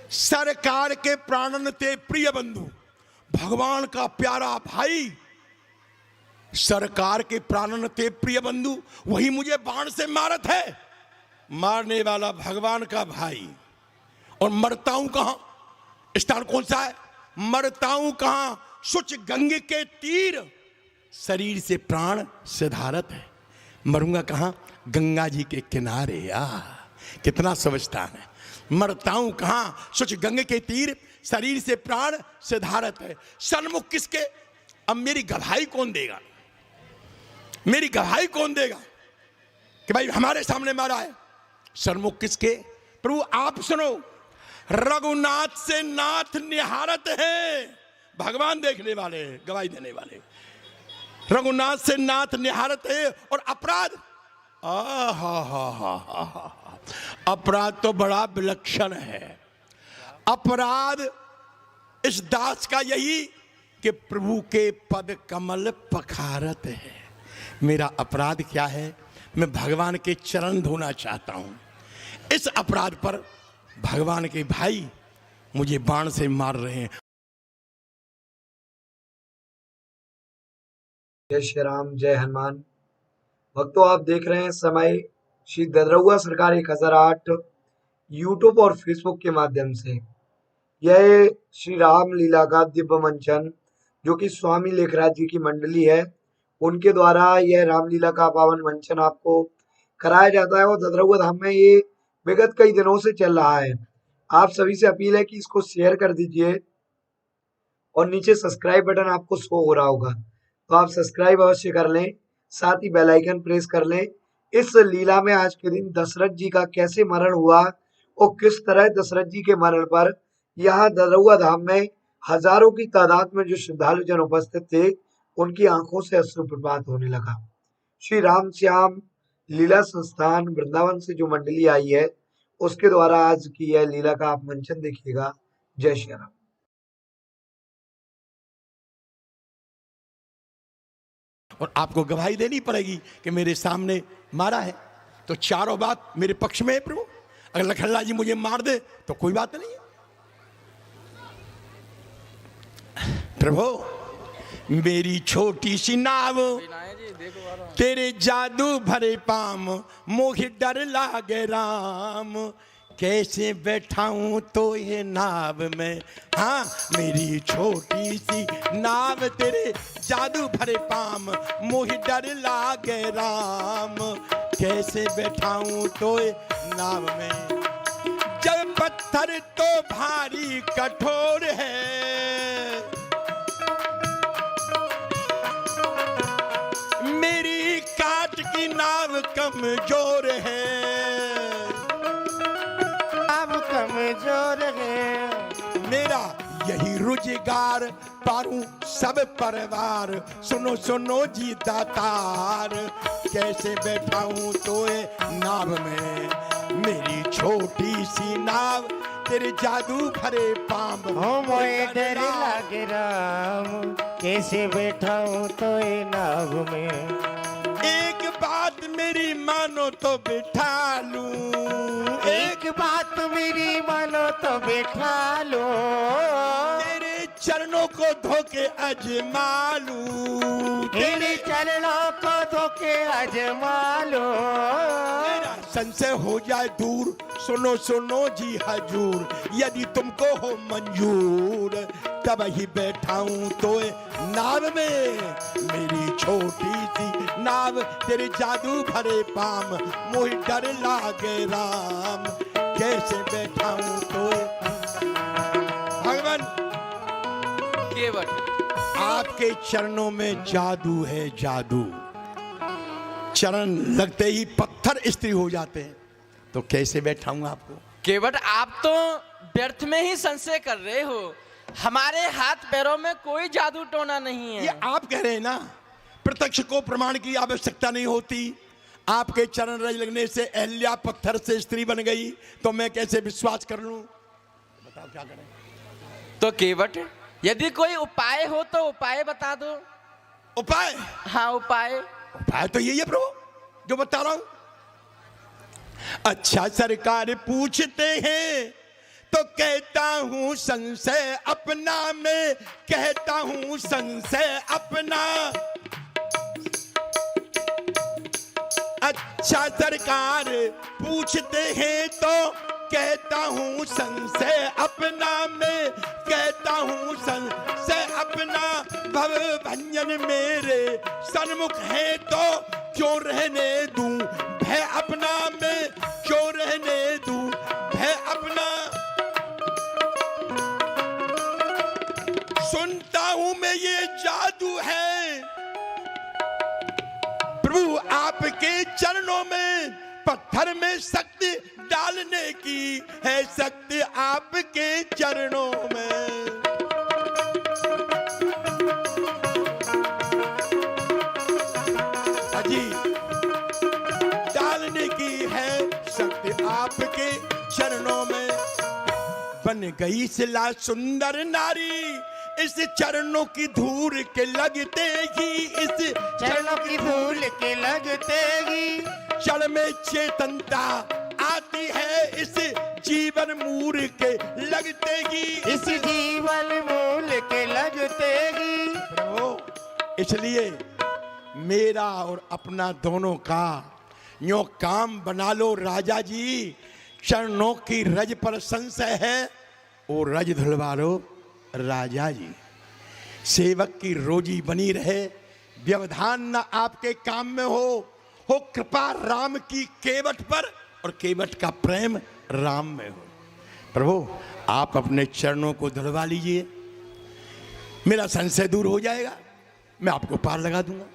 सरकार के प्राणन ते प्रिय बंधु, भगवान का प्यारा भाई, सरकार के प्राणन ते प्रिय बंधु, वही मुझे बाण से मारत है। मारने वाला भगवान का भाई। और मरता हूं कहां? स्थान कौन सा है? मरता हूं कहां? सुच गंग के तीर, शरीर से प्राण सिधारत है। मरूंगा कहां? गंगा जी के किनारे। कितना समझता है। मरता हूं कहां? सुच गंग के तीर, शरीर से प्राण सिधारत है। सन्मुख किसके? अब मेरी गवाही कौन देगा? मेरी गवाही कौन देगा कि भाई हमारे सामने मारा है? सन्मुख किसके? प्रभु आप सुनो, रघुनाथ से नाथ निहारत है। भगवान देखने वाले, गवाही देने वाले। रघुनाथ से नाथ निहारत है। और अपराध, अपराध तो बड़ा विलक्षण है। अपराध इस दास का यही कि प्रभु के पद कमल पखारत है। मेरा अपराध क्या है? मैं भगवान के चरण धोना चाहता हूं। इस अपराध पर भगवान के भाई मुझे बाण से मार रहे हैं। जय श्री राम, जय हनुमान। भक्तों, आप देख रहे हैं समय श्री ददरहुआ सरकार 1008 यूट्यूब और फेसबुक के माध्यम से। यह श्री राम लीला का दिव्य मंचन, जो कि स्वामी लेखराज जी की मंडली है, उनके द्वारा यह रामलीला का पावन मंचन आपको कराया जाता है। और ददरहुआ धाम में ये विगत कई दिनों से चल रहा है। आप सभी से अपील है कि इसको शेयर कर दीजिए और नीचे सब्सक्राइब बटन आपको शो हो रहा होगा, तो आप सब्सक्राइब अवश्य कर लें, साथ ही बेल आइकन प्रेस कर लें। इस लीला में आज के दिन दशरथ जी का कैसे मरण हुआ और किस तरह दशरथ जी के मरण पर यहाँ ददरहुआ धाम में हजारों की तादाद में जो श्रद्धालु जन उपस्थित थे, उनकी आंखों से अश्रुप्रपात होने लगा। श्री राम श्याम लीला संस्थान वृंदावन से जो मंडली आई है, उसके द्वारा आज की यह लीला का आप मंचन देखिएगा। जय श्री राम। और आपको गवाही देनी पड़ेगी कि मेरे सामने मारा है, तो चारों बात मेरे पक्ष में है प्रभु। अगर लखनलाल जी मुझे मार दे तो कोई बात नहीं है। प्रभु मेरी छोटी सी नाव, तेरे जादू भरे पाम, मोहि डर लागे राम। कैसे बैठाऊं तो ये नाव में, हाँ मेरी छोटी सी नाव, तेरे जादू भरे पाम, मोहि डर लागे राम। कैसे बैठाऊं तो ये नाव में, जब पत्थर तो भारी कठोर है, मेरी काट की नाव कमजोर है, कमजोर है। मेरा यही रोजगार, पारूं सब परिवार, सुनो सुनो जी दातार। कैसे बैठाऊं तो नाव में, मेरी छोटी सी नाव, तेरे जादू भरे पाम, हो मोए डर लागे राम। कैसे बैठाऊं तो नाव में, एक बात मेरी मानो तो बिठा लूं, एक बात मेरी मानो तो बैठा लो। तेरे चरणों को धोके अजमा लूं, तेरे चरणों को धोके अजमा लो। मेरा संशय हो जाए दूर, सुनो सुनो जी हजूर, यदि तुमको हो मंजूर, तब ही बैठाऊं तो नाव में, मेरी छोटी सी नाव, तेरे जादू भरे पाम, मोहि डर लागे राम। कैसे बैठाऊं तो भगवान, केवट आपके चरणों में जादू है, जादू। चरण लगते ही पत्थर स्त्री हो जाते हैं, तो कैसे बैठाऊंगा आपको? केवट आप तो व्यर्थ में ही संशय कर रहे हो। हमारे हाथ पैरों में कोई जादू टोना नहीं है। ये आप कह रहे हैं ना, प्रत्यक्ष को प्रमाण की आवश्यकता नहीं होती। आपके चरण रज लगने से अहल्या पत्थर से स्त्री बन गई, तो मैं कैसे विश्वास कर लूं? बताओ क्या करें? तो केवट यदि कोई उपाय हो तो उपाय बता दो। उपाय? हाँ उपाय। उपाय तो यही है प्रभु जो बता रहा हूं। अच्छा सरकार पूछते हैं, तो कहता हूं संशय अपना, मैं कहता हूं संशय अपना। अच्छा सरकार पूछते हैं तो कहता हूं संशय अपना, मैं कहता हूं संशय अपना। भव भंजन मेरे सन्मुख है तो क्यों रहने दूं भय अपना, मैं क्यों रहने दूं भय अपना। सुनता हूं मैं ये जादू है प्रभु आपके चरणों में, पत्थर में शक्ति डालने की है शक्ति आपके चरणों में। अजी डालने की है शक्ति आपके चरणों में। बन गई सिला सुंदर नारी इस चरणों की धूल के लगते ही, इस चरणों की धूल के लगते ही क्षण में चेतनता आती है, इस जीवन मूल के लगते ही, इस जीवन मूल के लगते ही। प्रभु इसलिए मेरा और अपना दोनों का यो काम बना लो राजा जी। चरणों की रज पर संशय है, वो रज धुलवा लो राजा जी। सेवक की रोजी बनी रहे, व्यवधान न आपके काम में हो कृपा राम की केवट पर, और केवट का प्रेम राम में हो। प्रभु आप अपने चरणों को धुलवा लीजिए, मेरा संशय दूर हो जाएगा, मैं आपको पार लगा दूंगा।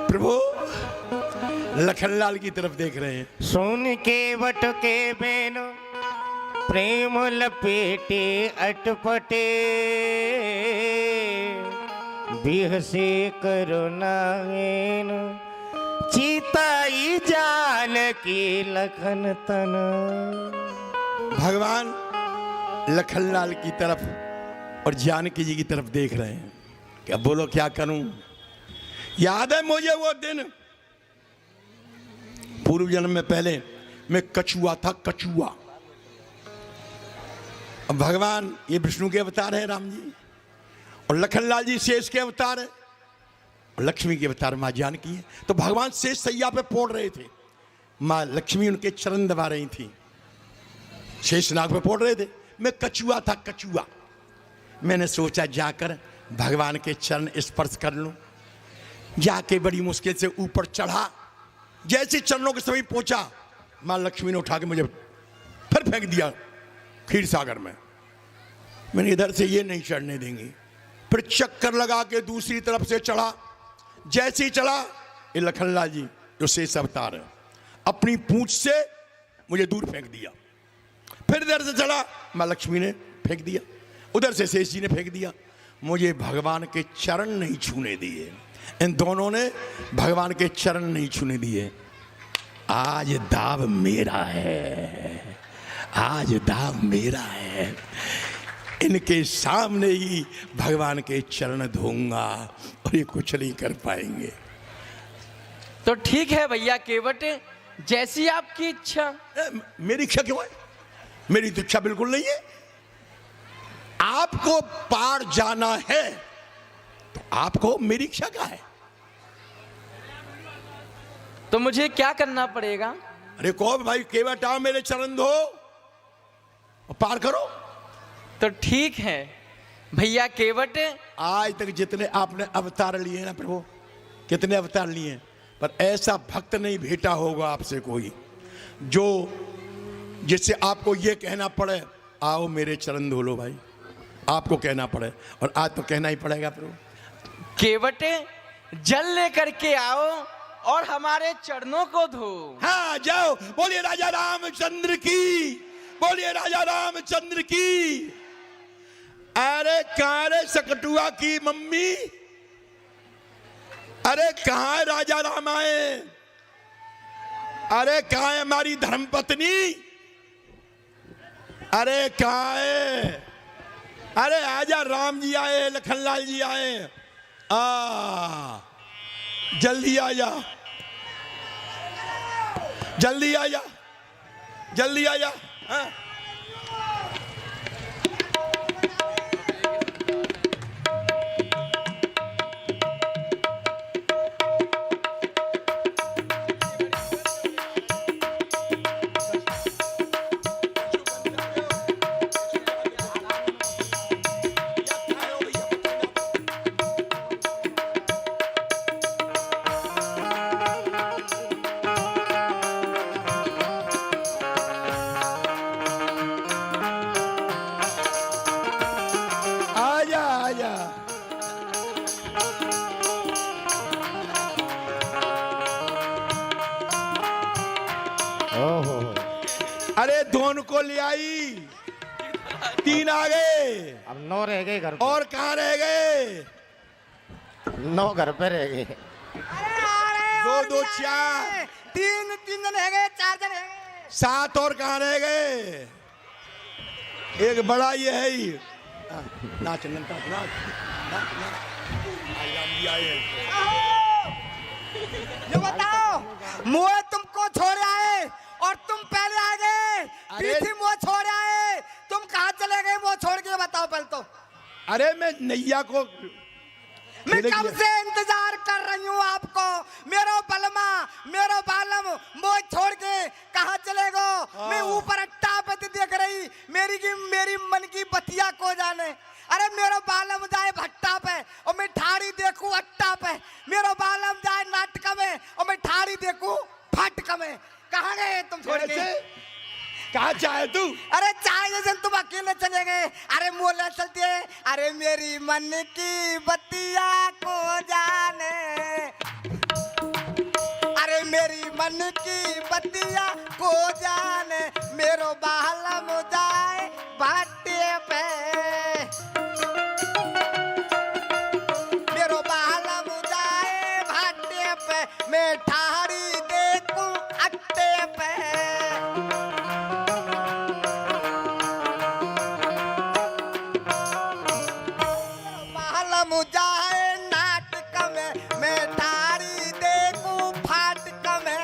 प्रभु लखनलाल की तरफ देख रहे हैं। सुन के वट के बेन प्रेम लपेटे अटपटे, बिहसे करुणाएन चिताई जान की लखन तन। भगवान लखनलाल की तरफ और जानकी जी की तरफ देख रहे हैं। क्या बोलो क्या करूं? याद है मुझे वो दिन, पूर्व जन्म में पहले मैं कछुआ था, कछुआ। अब भगवान ये विष्णु के अवतार है राम जी, और लखनलाल जी शेष के अवतार है, और लक्ष्मी के अवतार माँ जानकी है। तो भगवान शेष सैया पे पोड़ रहे थे, माँ लक्ष्मी उनके चरण दबा रही थी, शेष नाग पे पोड़ रहे थे। मैं कछुआ था, कछुआ। मैंने सोचा जाकर भगवान के चरण स्पर्श कर लूं। जाके बड़ी मुश्किल से ऊपर चढ़ा, जैसे चरणों के समीप पहुंचा, मां लक्ष्मी ने उठा के मुझे फिर फेंक दिया क्षीर सागर में। मैंने इधर से ये नहीं चढ़ने देंगी। फिर चक्कर लगा के दूसरी तरफ से चढ़ा, जैसे ही चढ़ा ये लखनलाल जी जो शेष अवतार है, अपनी पूंछ से मुझे दूर फेंक दिया। फिर इधर से चढ़ा, मां लक्ष्मी ने फेंक दिया, उधर से शेष जी ने फेंक दिया। मुझे भगवान के चरण नहीं छूने दिए, इन दोनों ने भगवान के चरण नहीं छूने दिए। आज दाव मेरा है, आज दाव मेरा है। इनके सामने ही भगवान के चरण धोऊंगा और ये कुछ नहीं कर पाएंगे। तो ठीक है भैया केवट, जैसी आपकी इच्छा। मेरी इच्छा क्यों है? मेरी तो इच्छा बिल्कुल नहीं है। आपको पार जाना है तो आपको मेरी इच्छा क्या है? तो मुझे क्या करना पड़ेगा? अरे कहो भाई केवट आओ, मेरे चरण धो और पार करो। तो ठीक है भैया केवट। आज तक जितने आपने अवतार लिए ना प्रभु, कितने अवतार लिए, पर ऐसा भक्त नहीं भेटा होगा आपसे कोई जो जिससे आपको ये कहना पड़े आओ मेरे चरण धो लो भाई, आपको कहना पड़े। और आज तो कहना ही पड़ेगा प्रभु। केवट जल लेकर के आओ और हमारे चरणों को धो। हाँ जाओ, बोलिए राजा रामचंद्र की, बोलिए राजा रामचंद्र की। अरे कहाँ रे सकटुआ की मम्मी? अरे कहाँ है राजा राम आए? अरे कहाँ है हमारी धर्मपत्नी? अरे कहाँ है? अरे आजा, राम जी आए, लखनलाल जी आए। जल्दी आ जा, जल्दी आ जा, जल्दी आ जा। हाँ? आजा आजा। ओहो, अरे दोनों को ले आई, 3 आ गए। अब 9 रह गए घर पे। और कहाँ रह गए? 9 घर पे रह गए। 2 2 4 3 जन रह गए, 4 जन रह गए। 7 और कहाँ रह गए? एक बड़ा ये है ही। नाच नंता नाच, नाच नाच। आई राम जी आए हैं। ये बताओ, मुझे तुमको छोड़ आए और तुम पहले आ गए। अरे- पीछे मुझे छोड़ आए, तुम कहाँ चले गए? वो छोड़ के बताओ पहले तो। अरे मैं नैया को मैं खेले कब किया। से इंतजार कर रही हूँ आपको। मेरो बलमा, मेरो बालम, मुझे छोड़ के कहाँ चले गो? मैं ऊपर अट्टा पे देख रही, मेरी मन की बतिया को जाने। अरे मेरो बालम जाए भट्टा पे और मैं ठाड़ी देखूं अट्टा पे। मेरो बालम जाए नाटक में और मैं ठाड़ी देखूं फाटक में। कहाँ गए तुम छोड़ के? कैसे? कहाँ चाहे तू? अरे चाहे जैसे तुम अकेले चले गए। अरे मोला चलती है। अरे मेरी मन की बतिया को जाने, अरे मेरी मन की बतिया को जाने, मेरो बालम जाए भाटे पे, मेरो बालम जाए भाटे पे, मैं ठाड़ी देखूं अट्टे पे। बालम जाए नाटक में, मैं ठाड़ी देखूं फाटक में।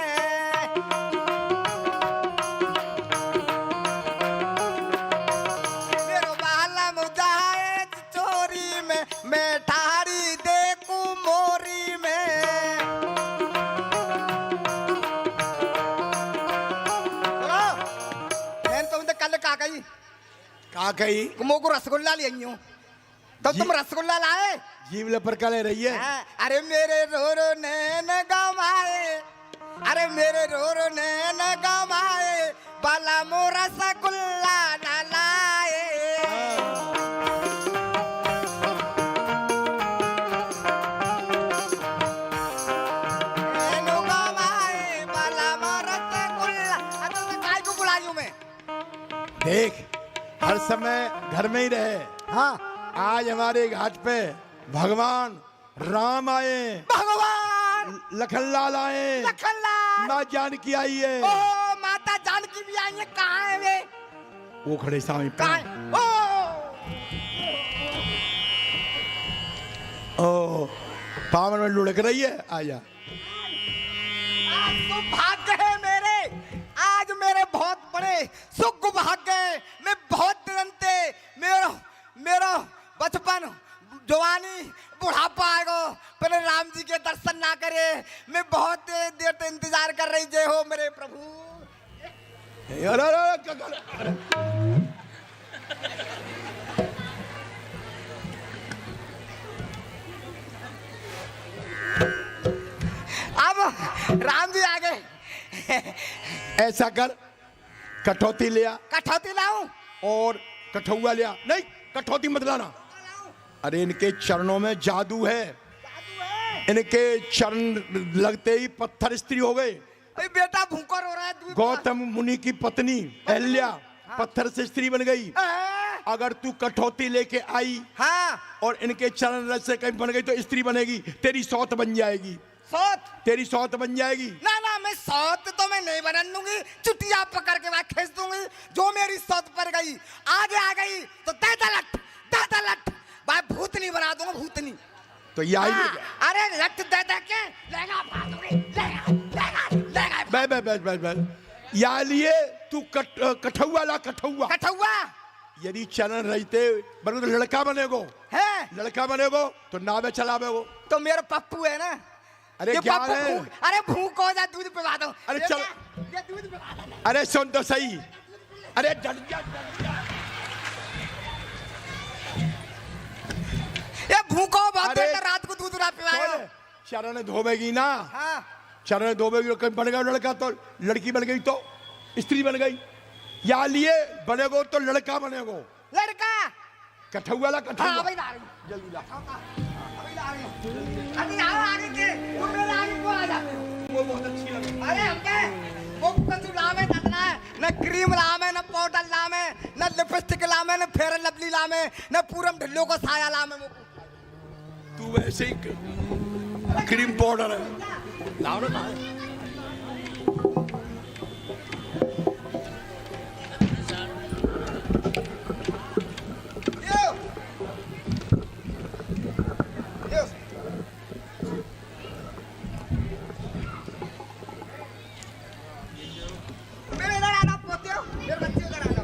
मेरो बालम जाए चोरी में, मैं ठाड़ी देखूं मोरी में। चलो, मैंने तुमसे कल कहा गई कहाँ कही? मोको रसगुल्ला ले आई हूँ, तो तुम रसगुल्ला लाए? जीव लपर का ले रही है। हाँ, अरे मेरे रो रो नैन गमाए, अरे मेरे रो रो नैन गमाए, बाला मो रसगुल्ला न लाए। नैन गमाए, बाला मो रसगुल्ला। अरे तुमने काय को बुलाई हूँ मैं? देख, हर समय घर में ही रहे। हाँ, आज हमारे घाट पे भगवान राम आए, भगवान लखनलाल आए, लखनलाल, माँ जानकी आई है। ओ माता जानकी भी आई है। कहाँ है वे? वो खड़े सामने पे। कहाँ है? ओ पावन में लुढ़क रही है। आजा। आज तो भाग्य है मेरे, आज मेरे बहुत बड़े सुख भाग्य है। मैं बहुत दिन से मेरा बचपन, जवानी, बुढ़ापा आएगा, पहले राम जी के दर्शन ना करे। मैं बहुत देर से इंतजार कर रही। जय हो मेरे प्रभु। अरे अरे, अरे, अब राम जी आ गए। ऐसा कर, कठौती लिया कठौती लाऊं? और कठौआ लिया। नहीं, कठौती मत लाना। अरे इनके चरणों में जादू है। इनके चरण लगते ही पत्थर स्त्री हो गए। अरे बेटा भूखा रो रहा है। दूध गौतम मुनि की पत्नी अहल्या पत्थर से स्त्री बन गई। हाँ, अगर तू कठौती लेके आई हाँ, और इनके चरण रज से कहीं बन गई तो स्त्री बनेगी, तेरी सौत बन जाएगी। सौत? तेरी सौत बन जाएगी। ना ना, मैं सौत तो मैं नहीं बनन दूंगी। चुटिया पकड़ के मैं खींच दूंगी। जो मेरी सौत पर गई, आगे आ गई तो दादा लट भाई भूतनी बना दूंगा, भूतनी। तो ये आई हाँ, है क्या? अरे रक्त दे दे के लेगा फाड़ दूंगी, लेगा बस या लिए तू कठौआ ला कठौआ। कठौआ यदि चरण रहते बनो तो लड़का बनेगो, है लड़का बनेगो तो नावे चलावेगो। तो मेरा पप्पू है ना। अरे ये क्या पप्पू है? अरे भूख हो जा, दूध पिला दो। अरे ये चल। क्या? ये दूध पिला दो। अरे सुन तो सही, अरे जड़ जा। ये भूखो बहुत अरे, देर रात को दूध ना पिलाएगा। चरण धोबेगी ना, हाँ चरण धोबेगी तो कहीं बन गया लड़का, तो लड़की बन गई तो स्त्री बन गई। या लिए बनेगो तो लड़का बनेगो। लड़का कठौआ ला हाँ कठौआ। अभी ला रही हूँ, जल्दी ला। अभी ला रही हूँ। अभी आओ आगे के, तुम मेरे आगे क्यों आ जाते हो? वो बहुत अच्छी लगी। अरे हमके वो कुछ लामे ततना है, न क्रीम लामे, न पाउडर लामे, न लिपस्टिक लामे, न फेयर लवली लामे, न पूरम ढिल्लो को साया लामे। तू वैसे ही क्रीम पाउडर है। लाओ ना लाओ। यो यो मेरे इधर आना पोते हो, मेरे बच्चे उधर आना।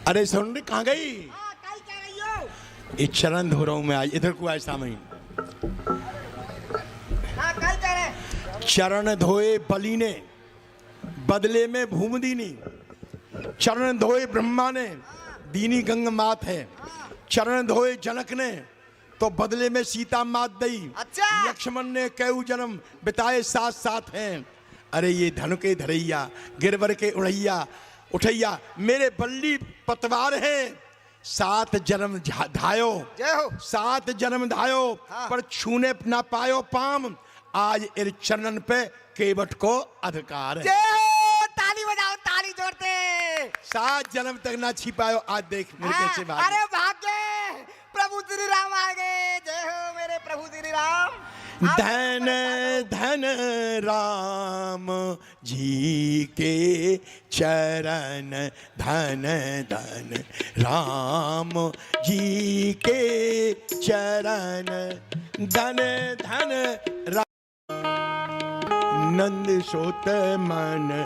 अरे सुन रे, कहाँ गई? हाँ कहीं कह रही हो? ये चरण धो रहा हूं मैं आज, इधर को आए सामने। हाँ कहीं कह रहे? चरण धोए बलि ने, बदले में भूम दीनी। चरण धोए ब्रह्मा ने, दीनी गंग मात है। चरण धोए जनक ने, तो बदले में सीता मात दई। अच्छा। लक्ष्मण ने कई जन्म बिताए साथ साथ हैं। अरे ये धन के धरैया, गिरवर के उड़ैया उठैया, मेरे बल्ली पतवार हैं। 7 जन्म धायो, जय हो। 7 जन्म धायो, हाँ। पर छूने ना पायो पाम। आज इन चरणन पे केवट को अधिकार है। जय हो, ताली बजाओ, ताली जोड़ते। 7 जन्म तक ना छिपायो, आज देख मेरे हाँ, कैसे भाग। अरे भाग्य प्रभु श्री राम आ गए। जय हो मेरे प्रभु श्री राम। आप धन धन राम जी के चरण, धन धन राम जी के चरण, धन धन राम नंद सोत मन।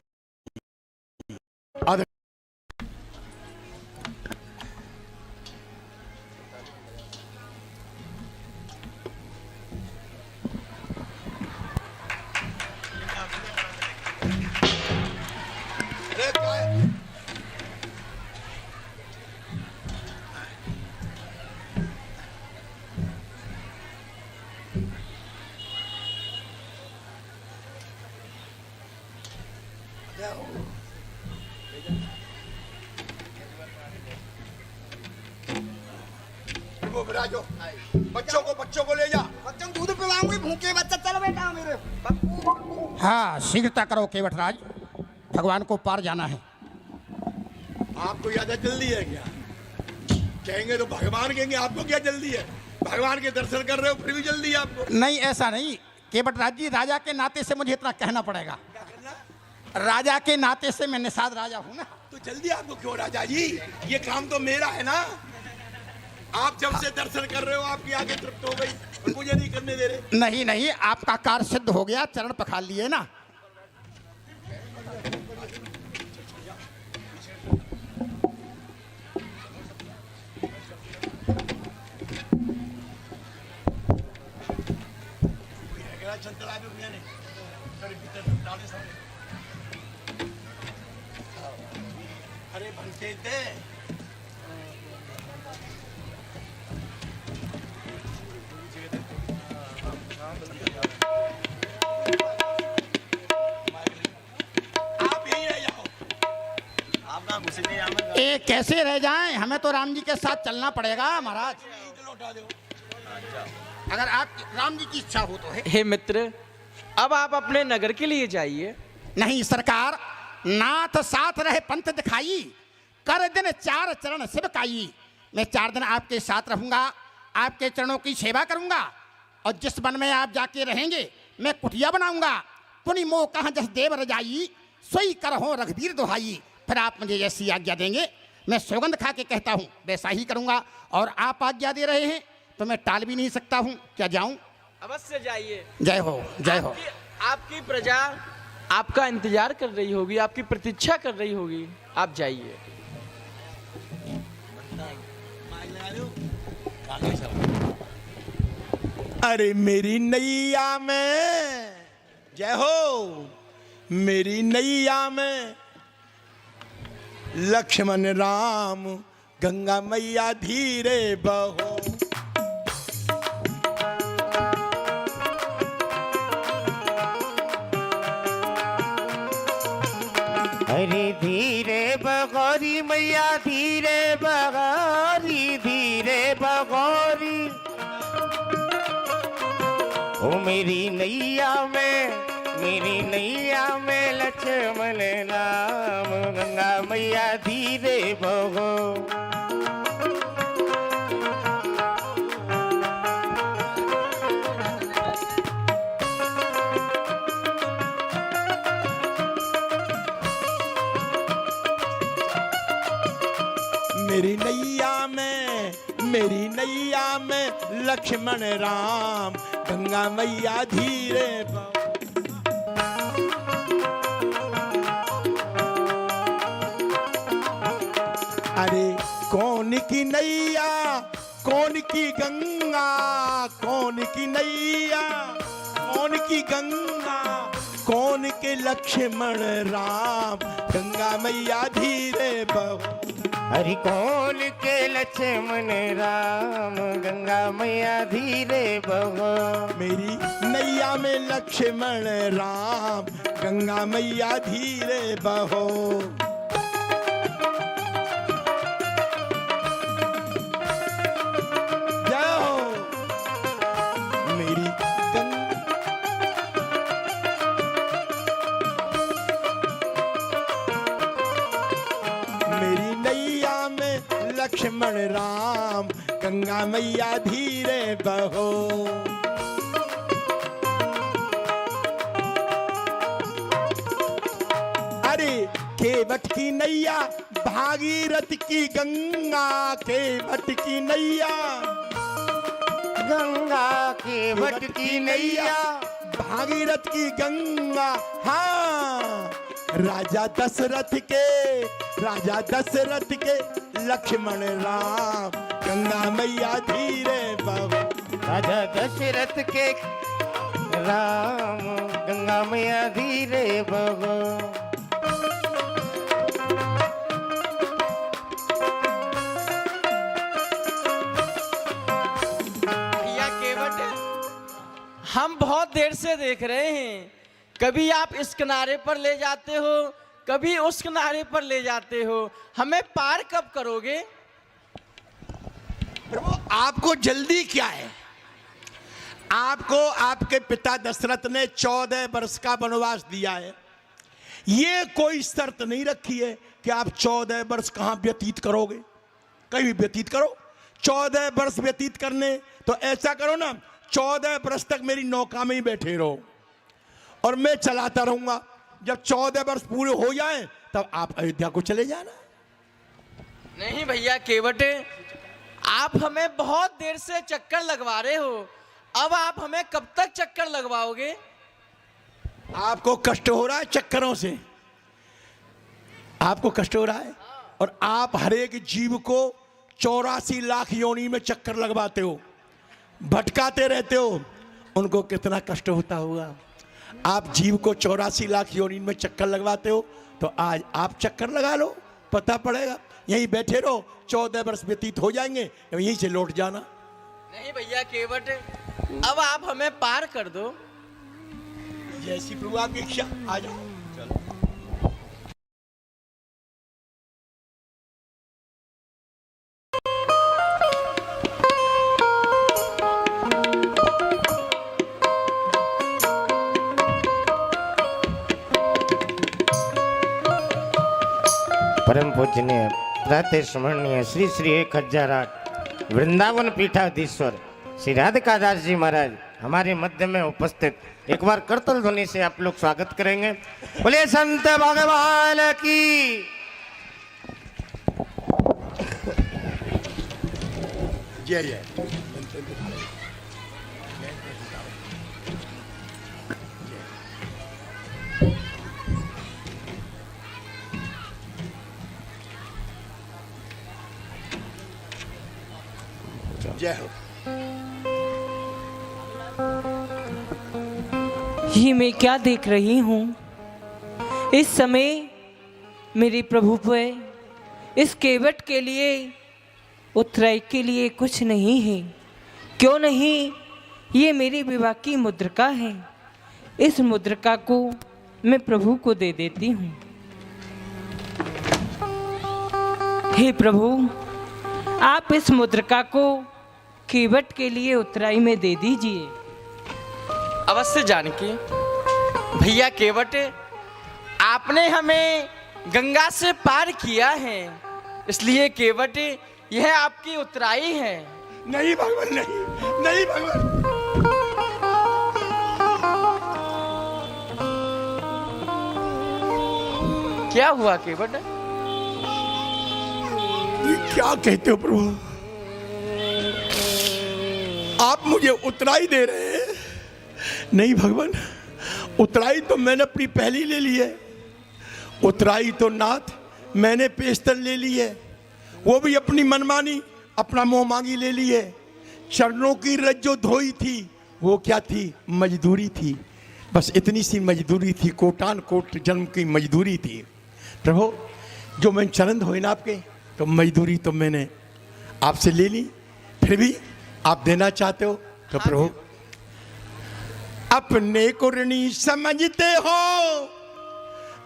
बच्चों को ले जा। बच्चों को दूध पिलाऊंगी, भूखे बच्चा। चल बेटा मेरे पप्पू। हाँ शीघ्रता करो केवटराज, भगवान को पार जाना है। आपको ज्यादा जल्दी है क्या? कहेंगे तो भगवान कहेंगे, आपको क्या जल्दी है? भगवान के दर्शन कर रहे हो फिर भी जल्दी है आपको? नहीं ऐसा नहीं केवटराज जी, राजा के नाते से मुझे इतना कहना पड़ेगा। राजा के नाते से मैं निषाद राजा हूँ ना। तो जल्दी आपको क्यों राजा जी? ये काम तो मेरा है ना। आप जब से दर्शन कर रहे हो आपकी आगे तृप्त हो गई, और मुझे नहीं करने दे रहे। नहीं नहीं, आपका कार्य सिद्ध हो गया, चरण पखाल लिए ना। अरे बनते दे। ये कैसे रह जाएं? हमें तो राम जी के साथ चलना पड़ेगा महाराज। अगर आप राम जी की इच्छा हो तो है। हे मित्र, अब आप अपने नगर के लिए जाइए। नहीं सरकार, नाथ साथ रहे पंथ दिखाई, कर दिन 4 चरण सेवकाई। मैं 4 दिन आपके साथ रहूंगा, आपके चरणों की सेवा करूंगा, और जिस वन में आप जाके रहेंगे मैं कुटिया बनाऊंगा। पुनि मोह कहाँ जस देव रजाई, सोई करहो रघुवीर दुहाई। फिर आप मुझे जैसी आज्ञा देंगे मैं सौगंध खा के कहता हूँ वैसा ही करूँगा, और आप आज्ञा दे रहे हैं तो मैं टाल भी नहीं सकता हूँ। क्या जाऊँ? अवश्य जाइए। जय हो, जय हो। आपकी प्रजा आपका इंतजार कर रही होगी, आपकी प्रतीक्षा कर रही होगी, आप जाइए। अरे मेरी नैया में, जय हो, मेरी नैया में लक्ष्मण राम गंगा मैया धीरे बहो। अरे धीरे बगौरी मैया धीरे बगौरी, धीरे बगौरी। ओ मेरी नैया में, मेरी नैया में लक्ष्मण राम गंगा मैया धीरे बहो। मेरी नैया में, मेरी नैया में लक्ष्मण राम गंगा मैया धीरे बहो। अरे कौन की नैया, कौन की गंगा, कौन की नैया, कौन की गंगा, कौन के लक्ष्मण राम गंगा मैया धीरे बहो। हरि कौन के लक्ष्मण राम गंगा मैया धीरे बहो। मेरी नैया में लक्ष्मण राम गंगा मैया धीरे बहो। जय हो मेरी मेरी नैया में लक्ष्मण राम गंगा मैया धीरे बहो। अरे केवट की नैया भागीरथ की गंगा, केवट की नैया, गंगा केवट की नैया, भागीरथ की गंगा। हाँ, राजा दशरथ के, राजा दशरथ के लक्ष्मण राम गंगा मैया धीरे बहो। राजा दशरथ के राम गंगा मैया धीरे बहो। भैया केवट, हम बहुत देर से देख रहे हैं, कभी आप इस किनारे पर ले जाते हो, कभी उस किनारे पर ले जाते हो, हमें पार कब करोगे? प्रभु आपको जल्दी क्या है? आपको आपके पिता दशरथ ने 14 वर्ष का वनवास दिया है। ये कोई शर्त नहीं रखी है कि आप 14 वर्ष कहां व्यतीत करोगे, कहीं भी व्यतीत करो। 14 वर्ष व्यतीत करने तो ऐसा करो ना, 14 वर्ष तक मेरी नौका में ही बैठे रहो और मैं चलाता रहूंगा। जब 14 वर्ष पूरे हो जाएं तब आप अयोध्या को चले जाना। नहीं भैया केवट, आप हमें बहुत देर से चक्कर लगवा रहे हो, अब आप हमें कब तक चक्कर लगवाओगे? आपको कष्ट हो रहा है चक्करों से, आपको कष्ट हो रहा है, और आप हर एक जीव को 84 लाख योनि में चक्कर लगवाते हो, भटकाते रहते हो। उनको कितना कष्ट होता होगा। आप जीव को 84 लाख योनि में चक्कर लगवाते हो, तो आज आप चक्कर लगा लो, पता पड़ेगा। यहीं बैठे रहो, 14 वर्ष व्यतीत हो जाएंगे, यहीं से लौट जाना। नहीं भैया केवट, अब आप हमें पार कर दो। जैसी प्रभु आपकी इच्छा, आ जाओ। चलो। परम पूजनीय प्रातः स्मरणीय श्री श्री 1008 वृंदावन पीठाधीश्वर श्री राधिकादास जी महाराज हमारे मध्य में उपस्थित। एक बार करतल ध्वनि से आप लोग स्वागत करेंगे। बोलिए संत भगवान की। जय जय। जय हो। ये मैं क्या देख रही हूँ? इस समय मेरे प्रभु पे इस केवट के लिए उत्तराई के लिए कुछ नहीं है। क्यों नहीं? ये मेरी विवाह की मुद्रिका है। इस मुद्रिका को मैं प्रभु को दे देती हूँ। हे प्रभु, आप इस मुद्रिका को केवट के लिए उत्तराई में दे दीजिए। अवश्य जानकी। भैया केवट, आपने हमें गंगा से पार किया है, इसलिए केवट यह आपकी उत्तराई है। नहीं भगवान, नहीं नहीं भगवान। क्या हुआ केवट? ये क्या कहते हो प्रभु? आप मुझे उत्तराई दे रहे हैं? नहीं भगवान, उत्तराई तो मैंने अपनी पहली ले ली है। उत्तराई तो नाथ मैंने पेस्तर ले ली है, वो भी अपनी मनमानी, अपना मोह मांगी ले ली है। चरणों की रज जो धोई थी वो क्या थी? मजदूरी थी। बस इतनी सी मजदूरी थी, कोटान कोट जन्म की मजदूरी थी। प्रभु, जो मैं चरण धोए ना आपके, तो मजदूरी तो मैंने आपसे ले ली, फिर भी आप देना चाहते हो तो प्रभु, अपने को ऋणी समझते हो,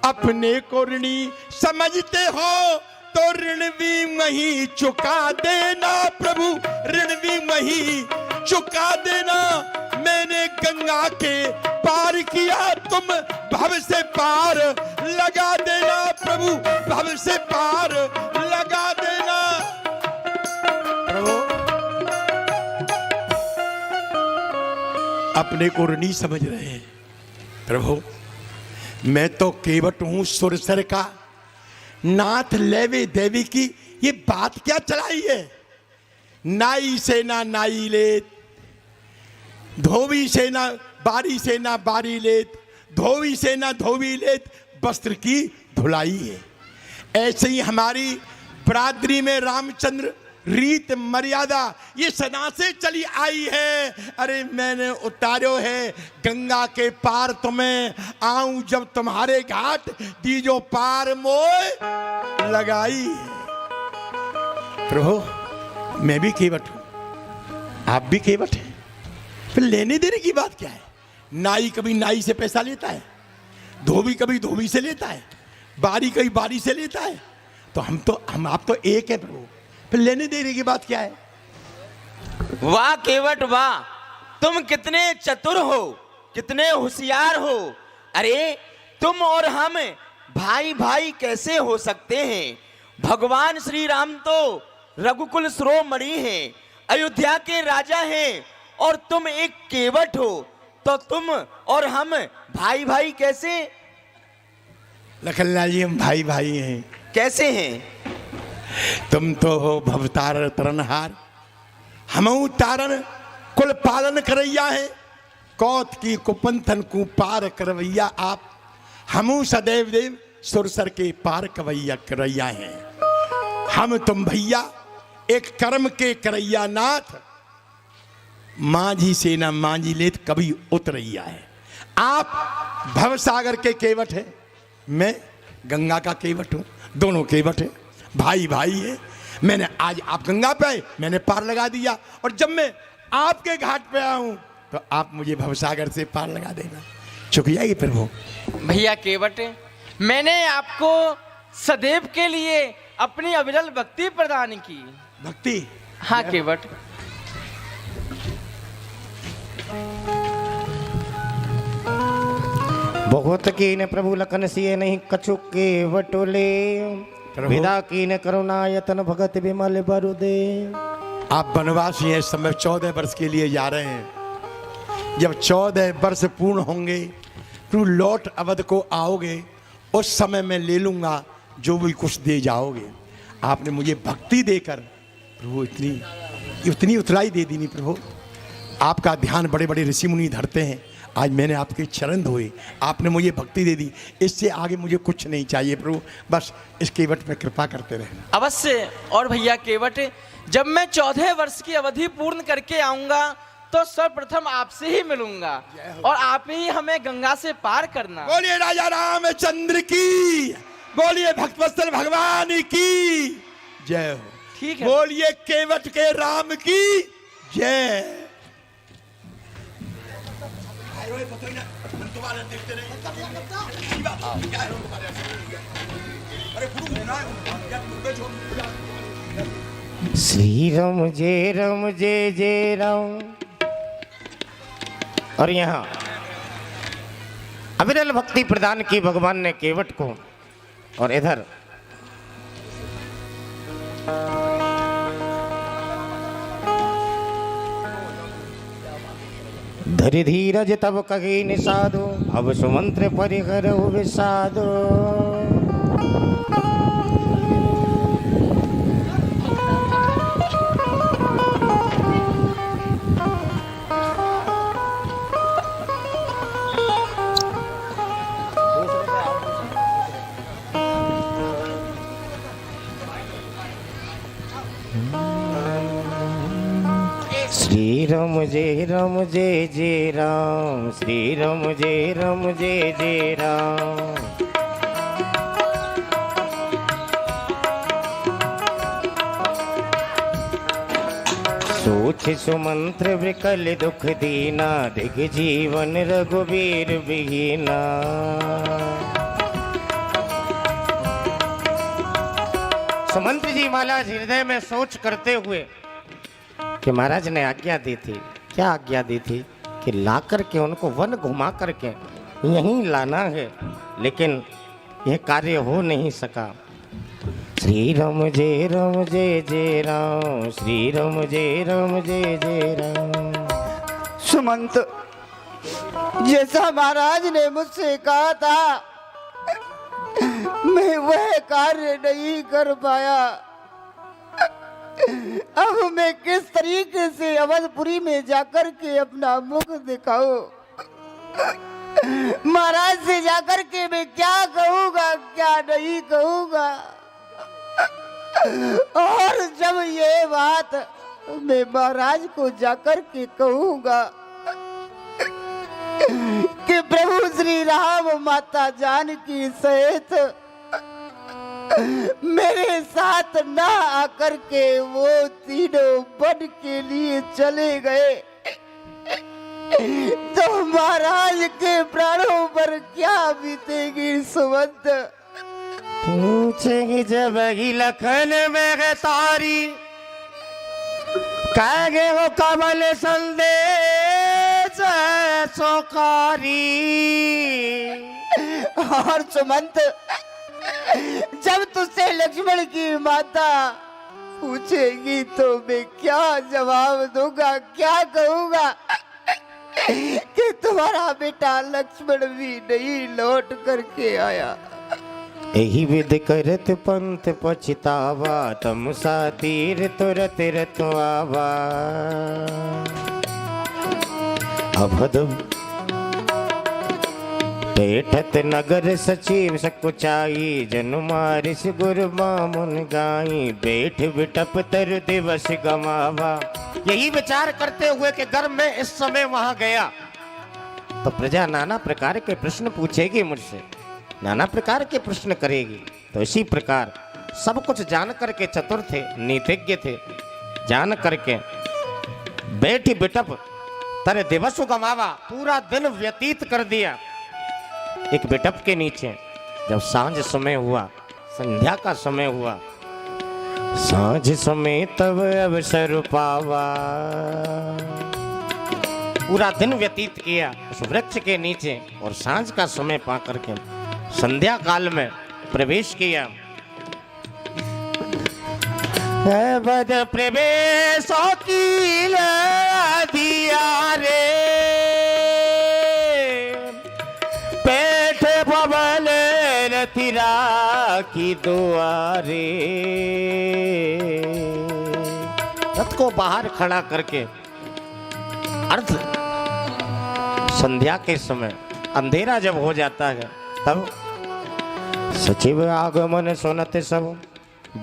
अपने को ऋणी समझते हो, तो ऋण भी वही चुका देना प्रभु, ऋण भी वही चुका देना। मैंने गंगा के पार किया, तुम भव से पार लगा देना प्रभु, भव से पार लगा देना प्रभु। अपने को ऋणी समझ रहे हैं प्रभु, मैं तो केवट हूं सुरसर का, नाथ लेवे देवी की ये बात क्या चलाई है? नाई से ना नाई लेत, धोबी से ना बारी से ना बारी लेत, धोबी से ना धोबी लेत, वस्त्र की धुलाई है। ऐसे ही हमारी बरादरी में रामचंद्र रीत मर्यादा ये सदा से चली आई है। अरे मैंने उतारो है गंगा के पार, तुम्हें आऊं जब तुम्हारे घाट, दीजो पार मोय लगाई। प्रभु, मैं भी केवट हूं, आप भी केवट हैं, फिर लेने देने की बात क्या है? नाई कभी नाई से पैसा लेता है, धोबी कभी धोबी से लेता है, बारी कभी बारी से लेता है, तो हम आप तो एक है प्रभु, फिर लेने देने की बात क्या है? वाह केवट वाह, तुम कितने चतुर हो, कितने होशियार हो। अरे तुम और हम भाई भाई कैसे हो सकते हैं? भगवान श्री राम तो रघुकुल शिरोमणि हैं, अयोध्या के राजा हैं, और तुम एक केवट हो, तो तुम और हम भाई भाई कैसे? लखनलाल जी, हम भाई भाई हैं। कैसे हैं? तुम तो हो भवतार तरनहार, हमऊ तारण कुल पालन करैया है, कौत की कुपंथन को पार करवैया आप, हमू सदैव देव सुरसर के पार कवैया करैया हैं। हम तुम भैया एक कर्म के करैया नाथ, मांझी से ना मांझी लेत कभी उतरैया है। आप भवसागर के केवट है, मैं गंगा का केवट हूं, दोनों केवट है, भाई भाई है। मैंने आज आप गंगा पे आए, मैंने पार लगा दिया, और जब मैं आपके घाट पे आऊं तो आप मुझे भवसागर से पार लगा देना। शुक्रिया ये प्रभु। भैया केवट, मैंने आपको सदैव के लिए अपनी अविरल भक्ति प्रदान की। भक्ति? हाँ केवट। बहुत कीन प्रभु लखन सिए नहीं कछु के वटोले, विदा कीन करुणा यतन भगत विमल बरुदे। आप वनवासी हैं, इस समय 14 वर्ष के लिए जा रहे हैं, जब 14 वर्ष पूर्ण होंगे तू लौट अवध को आओगे, उस समय मैं ले लूँगा जो भी कुछ दे जाओगे। आपने मुझे भक्ति देकर प्रभु इतनी उतराई दे दी नहीं प्रभु। आपका ध्यान बड़े बड़े ऋषि मुनि धरते हैं, आज मैंने आपके चरण धोए, आपने मुझे भक्ति दे दी, इससे आगे मुझे कुछ नहीं चाहिए प्रभु, बस इस केवट पे कृपा करते रहना। अवश्य। और भैया केवट, जब मैं 14 वर्ष की अवधि पूर्ण करके आऊंगा तो सर्वप्रथम आपसे ही मिलूंगा और आप ही हमें गंगा से पार करना। बोलिए राजा रामचंद्र की, बोलिए भक्तवत्सल भगवान की जय हो। ठीक है। बोलिए केवट के राम की जय। श्री राम जय जय राम। और यहाँ अविरल भक्ति प्रदान की भगवान ने केवट को, और इधर धरि धीरज तब कही निषादो, अब सुमंत्र परिहर विषादो। श्री राम जय जय राम, श्री राम जय जय राम। सोच सुमंत्र विकल दुख दीना, दिग जीवन रघुवीर बिहीना। सुमंत्र जी महाराज हृदय में सोच करते हुए कि महाराज ने आज्ञा दी थी, क्या आज्ञा दी थी कि ला करके उनको वन घुमा करके यहीं लाना है, लेकिन यह कार्य हो नहीं सका। श्री राम जय जय राम, श्री राम जय जय राम। सुमंत, जैसा महाराज ने मुझसे कहा था मैं वह कार्य नहीं कर पाया। अब मैं किस तरीके से अवधपुरी में जाकर के अपना मुख दिखाऊं? महाराज से जाकर के मैं क्या कहूँगा, क्या नहीं कहूँगा? और जब ये बात मैं महाराज को जाकर के कहूँगा कि प्रभु श्री राम माता जानकी सहित मेरे साथ ना आकर के वो तीनों वन के लिए चले गए, तो महाराज के प्राणों पर क्या बीतेगी सुमंत? पूछेगी जब ही लखन में तारी, कहेंगे वो कमल संदेश सोकारी। और सुमंत, जब तुझसे लक्ष्मण की माता पूछेगी तो मैं क्या जवाब दूंगा, क्या कहूँगा कि तुम्हारा बेटा लक्ष्मण भी नहीं लौट करके आया? यही विधि करत पंथ पछतावा, तम सा तीर तुरत रतवावा। अभद पेठत नगर सचिव सकुचाई, जनु मारिस गुरु मामुन गाई, बैठ बिटप तर दिवस गमावा। यही विचार करते हुए कि गर्भ में इस समय वहां गया तो प्रजा नाना प्रकार के प्रश्न पूछेगी मुझसे, नाना प्रकार के प्रश्न करेगी। तो इसी प्रकार सब कुछ जान करके चतुर थे, नीतिज्ञ थे, जान करके बैठी बिटप तर दिवस गमावा, पूरा दिन व्यतीत कर दिया एक बिटप के नीचे। जब सांझ समय हुआ, संध्या का समय हुआ, सांझ समय तब अवसर पावा। पूरा दिन व्यतीत किया उस वृक्ष के नीचे और सांझ का समय पा करके संध्या काल में प्रवेश किया। बद प्रवेश की दिया रे, की दुआरे। रथ को बाहर खड़ा करके अर्ध संध्या के समय अंधेरा जब हो जाता है तब सचिव आगमन सुनते सब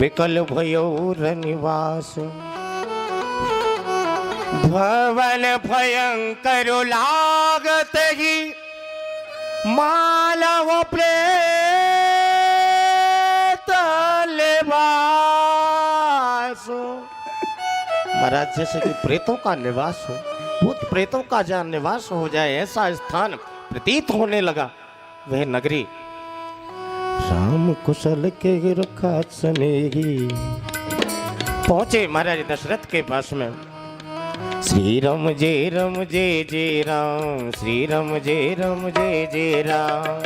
विकल भयो निवास। भवन भयंकर लागत ही मालव प्रेत निवास। महाराज जैसे कि प्रेतों का निवास हो, भूत प्रेतों का जहाँ निवास हो जाए ऐसा स्थान प्रतीत होने लगा। वह नगरी राम कुशल के रखा स्नेही। पहुंचे महाराज दशरथ के पास में। श्री राम जय राम, श्री राम जय राम।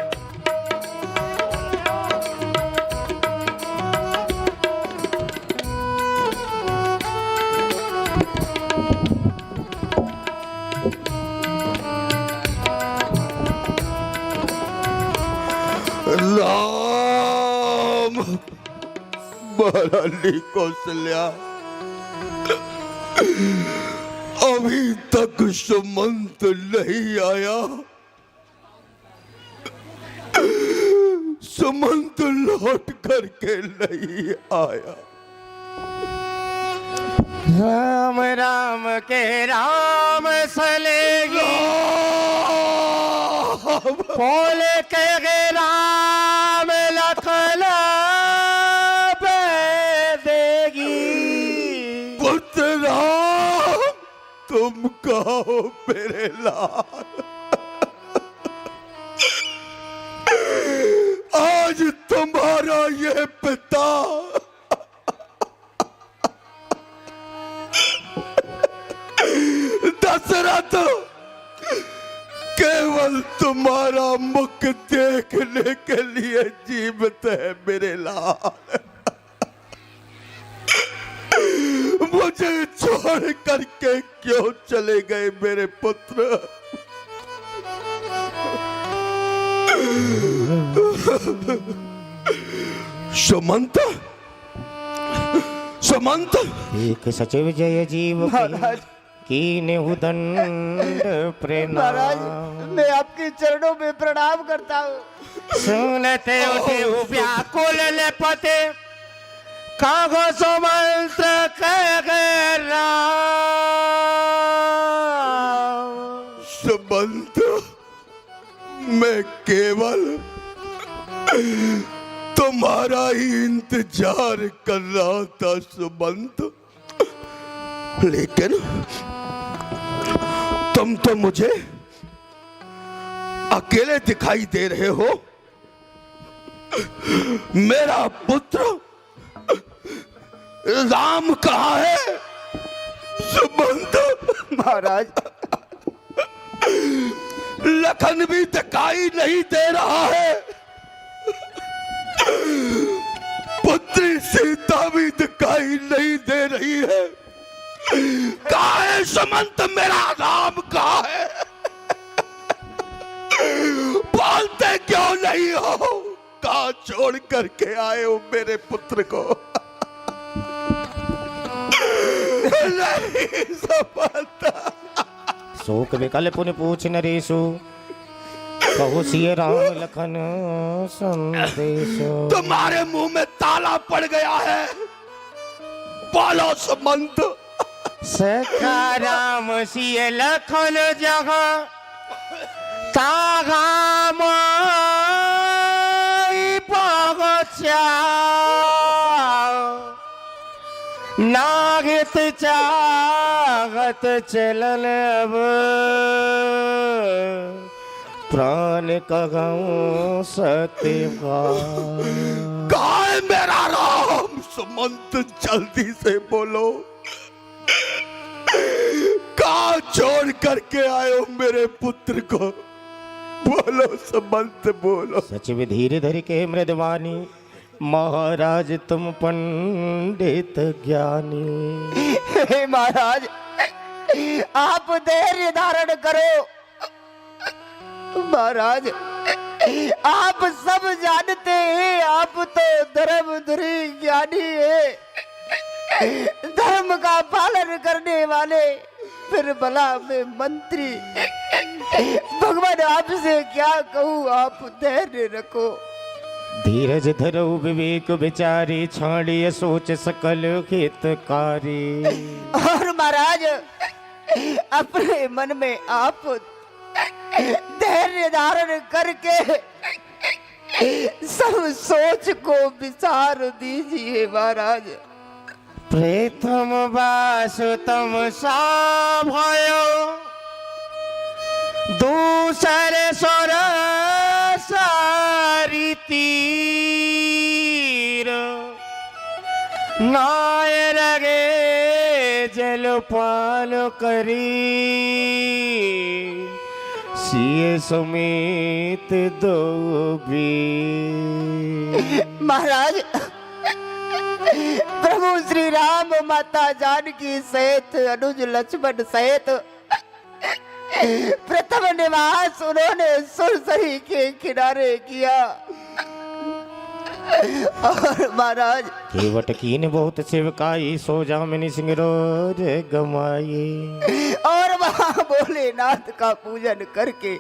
राम महारानी कौशल्या, अभी तक सुमंत नहीं आया। सुमंत लौट करके नहीं आया। राम राम के राम सलेगी, बोले के राम लखन देगी। पुत्र राम तुम कहो मेरे लाल, आज तुम्हारा ये पिता दशरथ केवल तुम्हारा मुख देखने के लिए जीवित है मेरे लाल। मुझे छोड़ करके क्यों चले गए मेरे पुत्र? सुमंत, सुमंत, एक सचिव जय जीव कीने दंड प्रणाम। मैं आपके चरणों में प्रणाम करता हूँ। सुनते उठे व्याकुल लेपते, कागो सुमंत कह राम। सुमंत, मैं केवल तुम्हारा ही इंतजार कर रहा था सुमंत, लेकिन तुम तो मुझे अकेले दिखाई दे रहे हो। मेरा पुत्र राम कहाँ है? सुमंत महाराज, लखन भी दिखाई नहीं दे रहा है, पुत्री सीता भी दिखाई नहीं दे रही है। कहाँ है सुमंत? मेरा राम कहाँ है? बोलते क्यों नहीं हो? कहाँ छोड़ करके आए हो मेरे पुत्र को? नहीं समझता। शोक विकल पुन पूछ नरेशु, कहो सिय राम लखन संदेश। तुम्हारे मुंह में ताला पड़ गया है, बोलो सुमंत। सखा राम सिय लखन जहाँ तागा माई पहुँचा। नागत चागत चलन अब, प्राण कहूँ सत्यवा। कहाँ है मेरा राम? सुमंत जल्दी से बोलो, कहाँ छोड़ करके आए हो मेरे पुत्र को? बोलो सुमंत बोलो। सचिव धीर धर के मृदवानी, महाराज तुम पंडित ज्ञानी। हे महाराज, आप धैर्य धारण करो। महाराज, आप सब जानते हैं, आप तो धर्मधुरी ज्ञानी है, धर्म का पालन करने वाले, फिर भला मैं मंत्री। भगवान आपसे क्या कहूँ, आप धैर्य रखो। धीरज धरो विवेक विचारी, छाड़िए सोच सकल हितकारी। और महाराज अपने मन में आप धैर्य धारण करके सब सोच को विचार दीजिए महाराज। प्रथम वासुतम सा भयो, दूसरे स्वर सारी तीर, नाय लगे जलपान करी, सिए समेत दो भी। महाराज प्रभु श्री राम माता जानकी सहित अनुज लक्ष्मण सहित प्रथम निवास उन्होंने सुरसरी के किनारे किया। और महाराज केवट कीन बहुत सेवकाई, सो जामिनी सिंह रोज गमाई। और वहां भोलेनाथ का पूजन करके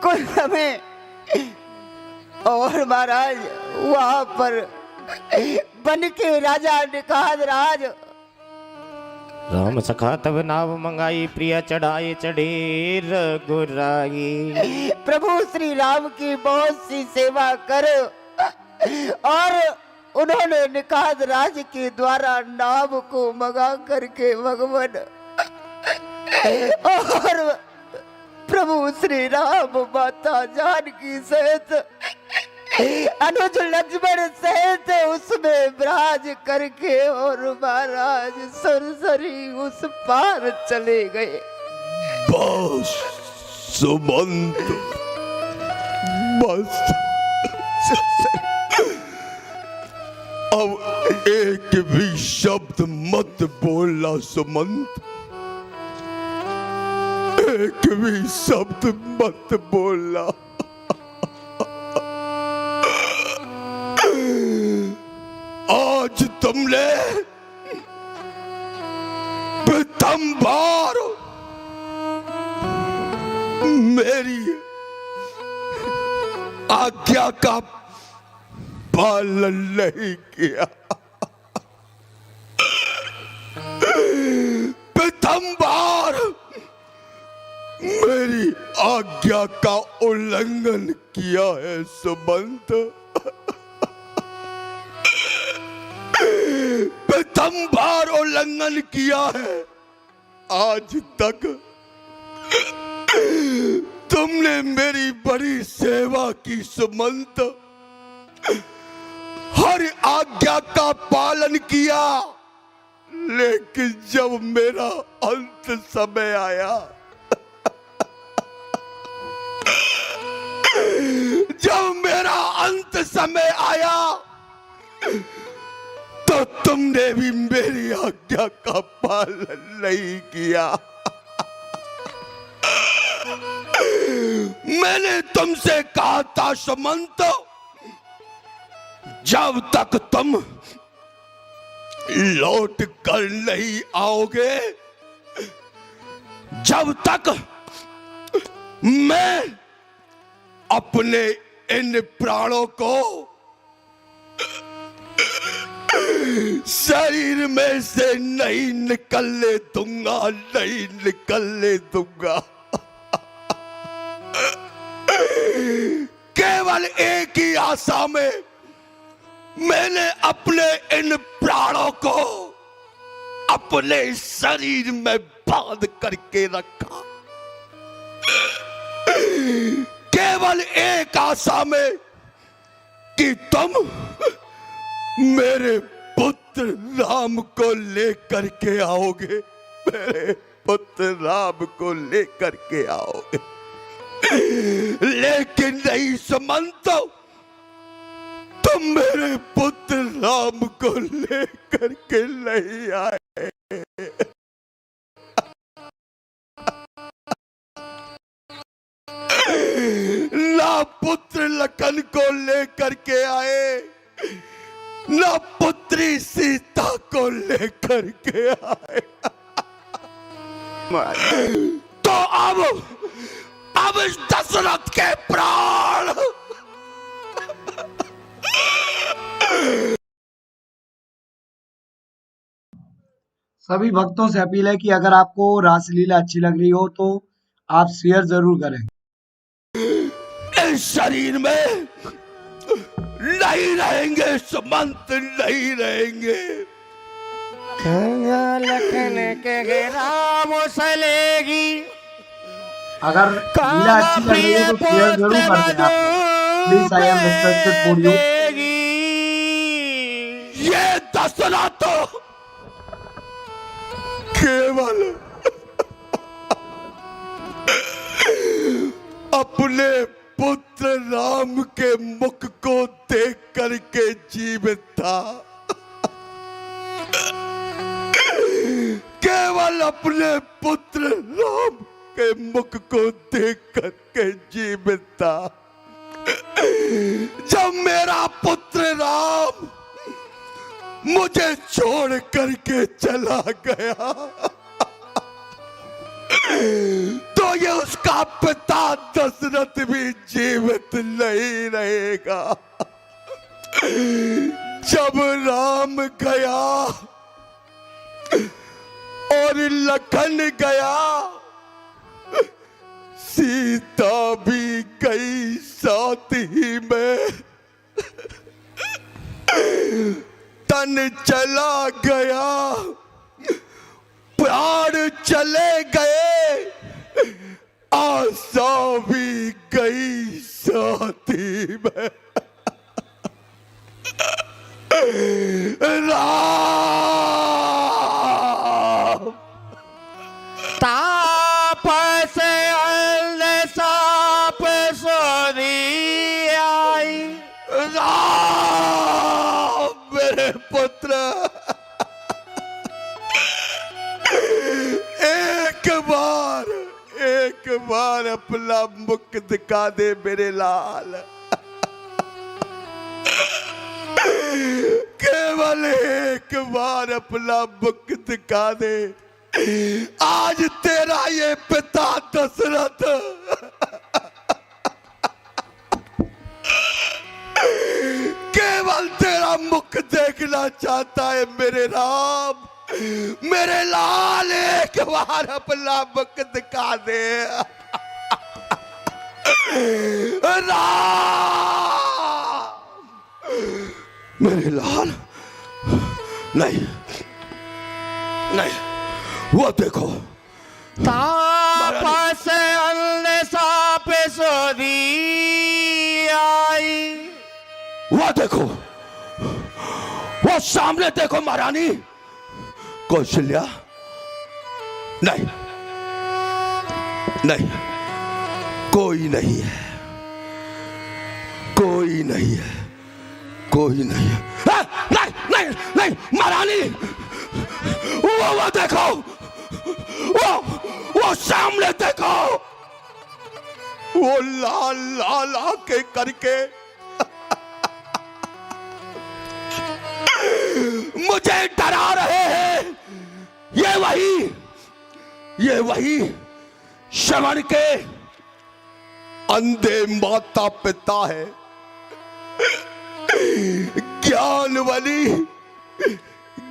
कुछ समय और महाराज वहां पर बन के राजा निकाद राज राम सखा तब नाव मंगाई, प्रिया चढ़ाए चढ़े रघुराई। प्रभु श्री राम की बहुत सी सेवा कर और उन्होंने निकाद राज के द्वारा नाव को मंगा करके भगवान और प्रभु श्री राम माता जानकी सहित अनुज लक्ष्मण सहित उसमें विराज करके और महाराज सुरसरी उस पार चले गए। बस सुमंत, बस अब एक भी शब्द मत बोलना सुमंत, एक भी शब्द मत बोलना। आज तुमने प्रथम बार मेरी आज्ञा का पालन नहीं किया। प्रथम बार मेरी आज्ञा का उल्लंघन किया है सुमंत। प्रथम बार उल्लंघन किया है। आज तक तुमने मेरी बड़ी सेवा की सुमंत, हर आज्ञा का पालन किया, लेकिन जब मेरा अंत समय आया, जब मेरा अंत समय आया, तो तुमने भी मेरी आज्ञा का पालन नहीं किया। मैंने तुमसे कहा था सुमंत, जब तक तुम लौट कर नहीं आओगे, जब तक मैं अपने इन प्राणों को शरीर में से नहीं निकलने दूंगा, नहीं निकलने दूंगा। केवल एक ही आशा में मैंने अपने इन प्राणों को अपने शरीर में बांध करके रखा, केवल एक आशा में कि तुम मेरे पुत्र राम को लेकर के आओगे, मेरे पुत्र राम को लेकर के आओगे। लेकिन नहीं सुमंत, तुम मेरे पुत्र राम को लेकर के नहीं आए। लेकर के आए, न पुत्री सीता को लेकर के आए। तो अब इस दशरथ के प्राण सभी भक्तों से अपील है कि अगर आपको रासलीला अच्छी लग रही हो तो आप शेयर जरूर करें। इस शरीर में नहीं रहेंगे, सुमंत नहीं रहेंगे। लखन के राम सलेगी, अगर लीला अच्छी लग रही हो तो शेयर जरूर कर दें आप। Please I am respected for you. ये दशरथ केवल अपने पुत्र राम के मुख को देख करके जीवित था, केवल अपने पुत्र राम के मुख को देख करके जीवित था। जब मेरा पुत्र राम मुझे छोड़ करके चला गया तो ये उसका पिता दशरथ भी जीवित नहीं रहेगा। जब राम गया और लखन गया, सीता भी गई साथ ही में, तन चला गया, प्राण चले गए, आशा भी गई साथी में। राम ताप से साप सोनी आई, राम मेरे पुत्र, एक बार अपना मुख दिखा दे मेरे लाल, केवल एक बार अपना मुख दिखा दे। आज तेरा ये पिता दशरथ केवल तेरा मुख देखना चाहता है मेरे राम, मेरे लाल, एक बार अपना मुख दिखा दे। राम मेरे लाल, नहीं नहीं, वो देखो ताप से साप सोनी आई, वो देखो, वो सामने देखो महारानी कौशल्या। नहीं नहीं, कोई नहीं है, कोई नहीं है, कोई नहीं है। नहीं नहीं नहीं महारानी, वो देखो, वो सामने देखो, वो लाल लाल आके करके मुझे डरा रहे हैं। ये वही श्रवण के अंधे माता पिता है,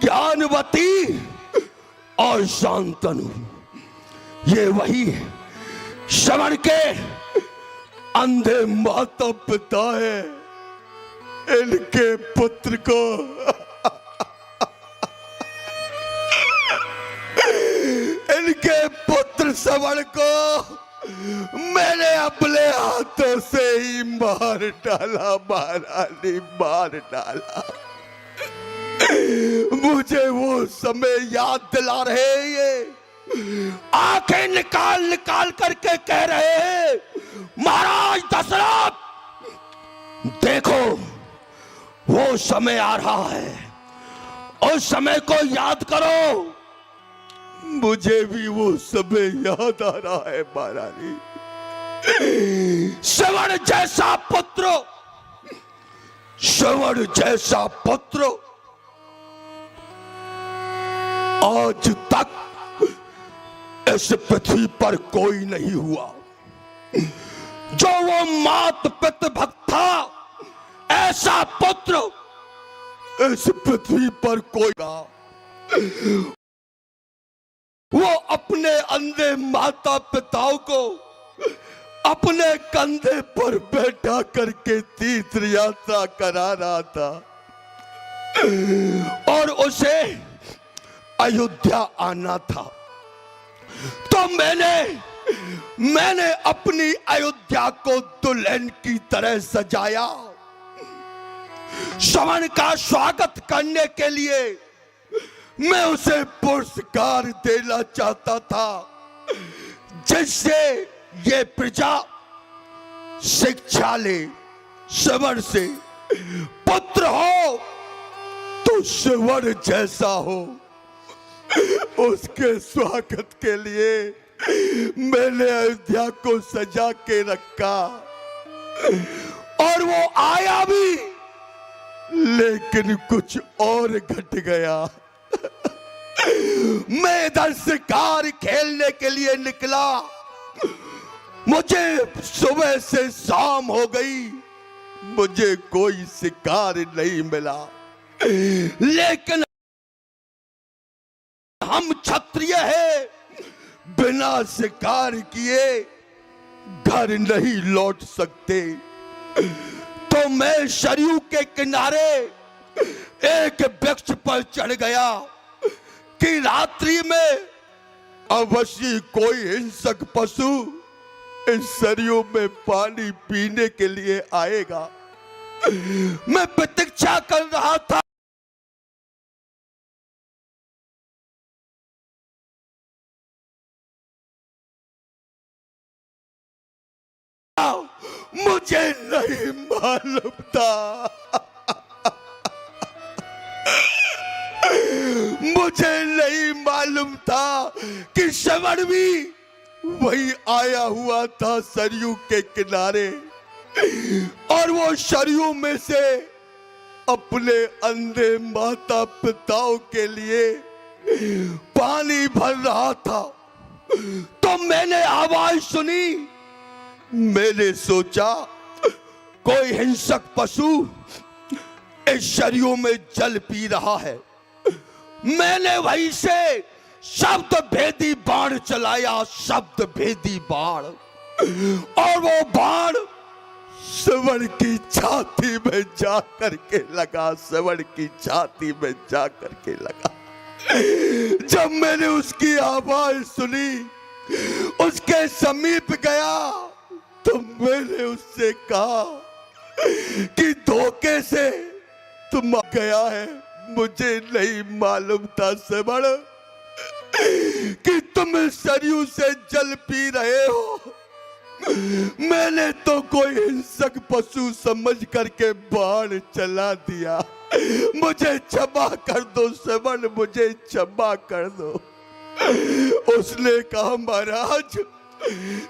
ज्ञानवती और शांतनु। ये वही श्रवण के अंधे माता पिता है। इनके पुत्र को इनके पुत्र श्रवण को मैंने अपने हाथों से ही मार डाला महारानी, मार डाला। मुझे वो समय याद दिला रहे हैं, ये आंखें निकाल निकाल करके कह रहे हैं, महाराज दशरथ देखो वो समय आ रहा है, उस समय को याद करो। मुझे भी वो समय याद आ रहा है महारानी। श्रवण जैसा पुत्र श्रवण जैसा पुत्र आज तक इस पृथ्वी पर कोई नहीं हुआ। जो वो मात पिता भक्त था, ऐसा पुत्र इस पृथ्वी पर कोई का। वो अपने अंधे माता पिताओं को अपने कंधे पर बैठा करके तीर्थ यात्रा करा रहा था और उसे अयोध्या आना था। तो मैंने अपनी अयोध्या को दुल्हन की तरह सजाया। श्रवण का स्वागत करने के लिए मैं उसे पुरस्कार देना चाहता था, जिससे ये प्रजा शिक्षा ले। श्रवण से पुत्र हो तो श्रवण जैसा हो। उसके स्वागत के लिए मैंने अयोध्या को सजा के रखा और वो आया भी, लेकिन कुछ और घट गया। मैं इधर शिकार खेलने के लिए निकला, मुझे सुबह से शाम हो गई, मुझे कोई शिकार नहीं मिला। लेकिन हम क्षत्रिय हैं, बिना शिकार किए घर नहीं लौट सकते। तो मैं सरयू के किनारे एक वृक्ष पर चढ़ गया कि रात्रि में अवश्य कोई हिंसक पशु इस सरयू में पानी पीने के लिए आएगा। मैं प्रतीक्षा कर रहा था। मुझे नहीं मालूम था, मुझे नहीं मालूम था कि श्रवण भी वही आया हुआ था सरयू के किनारे, और वो सरयू में से अपने अंधे माता पिताओं के लिए पानी भर रहा था। तो मैंने आवाज सुनी, मैंने सोचा कोई हिंसक पशु इस सरयू में जल पी रहा है। मैंने वहीं से शब्द भेदी बाण चलाया, शब्द भेदी बाण, और वो बाण श्रवण की छाती में जा करके लगा, श्रवण की छाती में जा करके लगा। जब मैंने उसकी आवाज सुनी, उसके समीप गया, तो मैंने उससे कहा कि धोखे से तुम गया है। मुझे नहीं मालूम था श्रवण कि तुम सरयू से जल पी रहे हो। मैंने तो कोई हिंसक पशु समझ करके बाण चला दिया। मुझे क्षमा कर दो श्रवण, मुझे क्षमा कर दो। उसने कहा महाराज,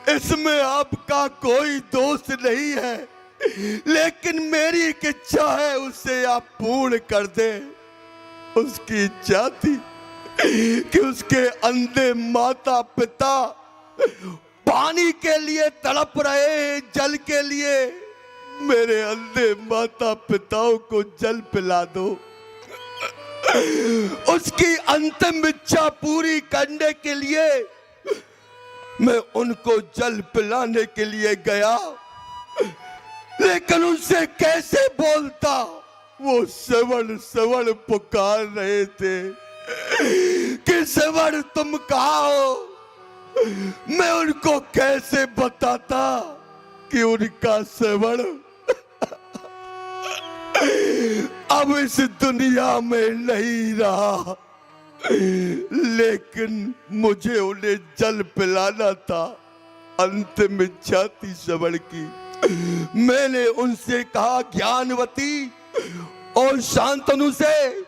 इसमें आपका कोई दोष नहीं है, लेकिन मेरी एक इच्छा है, उसे आप पूर्ण कर दें। उसकी इच्छा थी कि उसके अंधे माता पिता पानी के लिए तड़प रहे हैं, जल के लिए। मेरे अंधे माता पिताओं को जल पिला दो। उसकी अंतिम इच्छा पूरी करने के लिए मैं उनको जल पिलाने के लिए गया, लेकिन उनसे कैसे बोलता? वो श्रवण श्रवण पुकार रहे थे कि श्रवण तुम कहाँ हो? मैं उनको कैसे बताता कि उनका श्रवण अब इस दुनिया में नहीं रहा, लेकिन मुझे उन्हें जल पिलाना था। अंतिम इच्छा थी श्रवण की। मैंने उनसे कहा ज्ञानवती और शांतनु से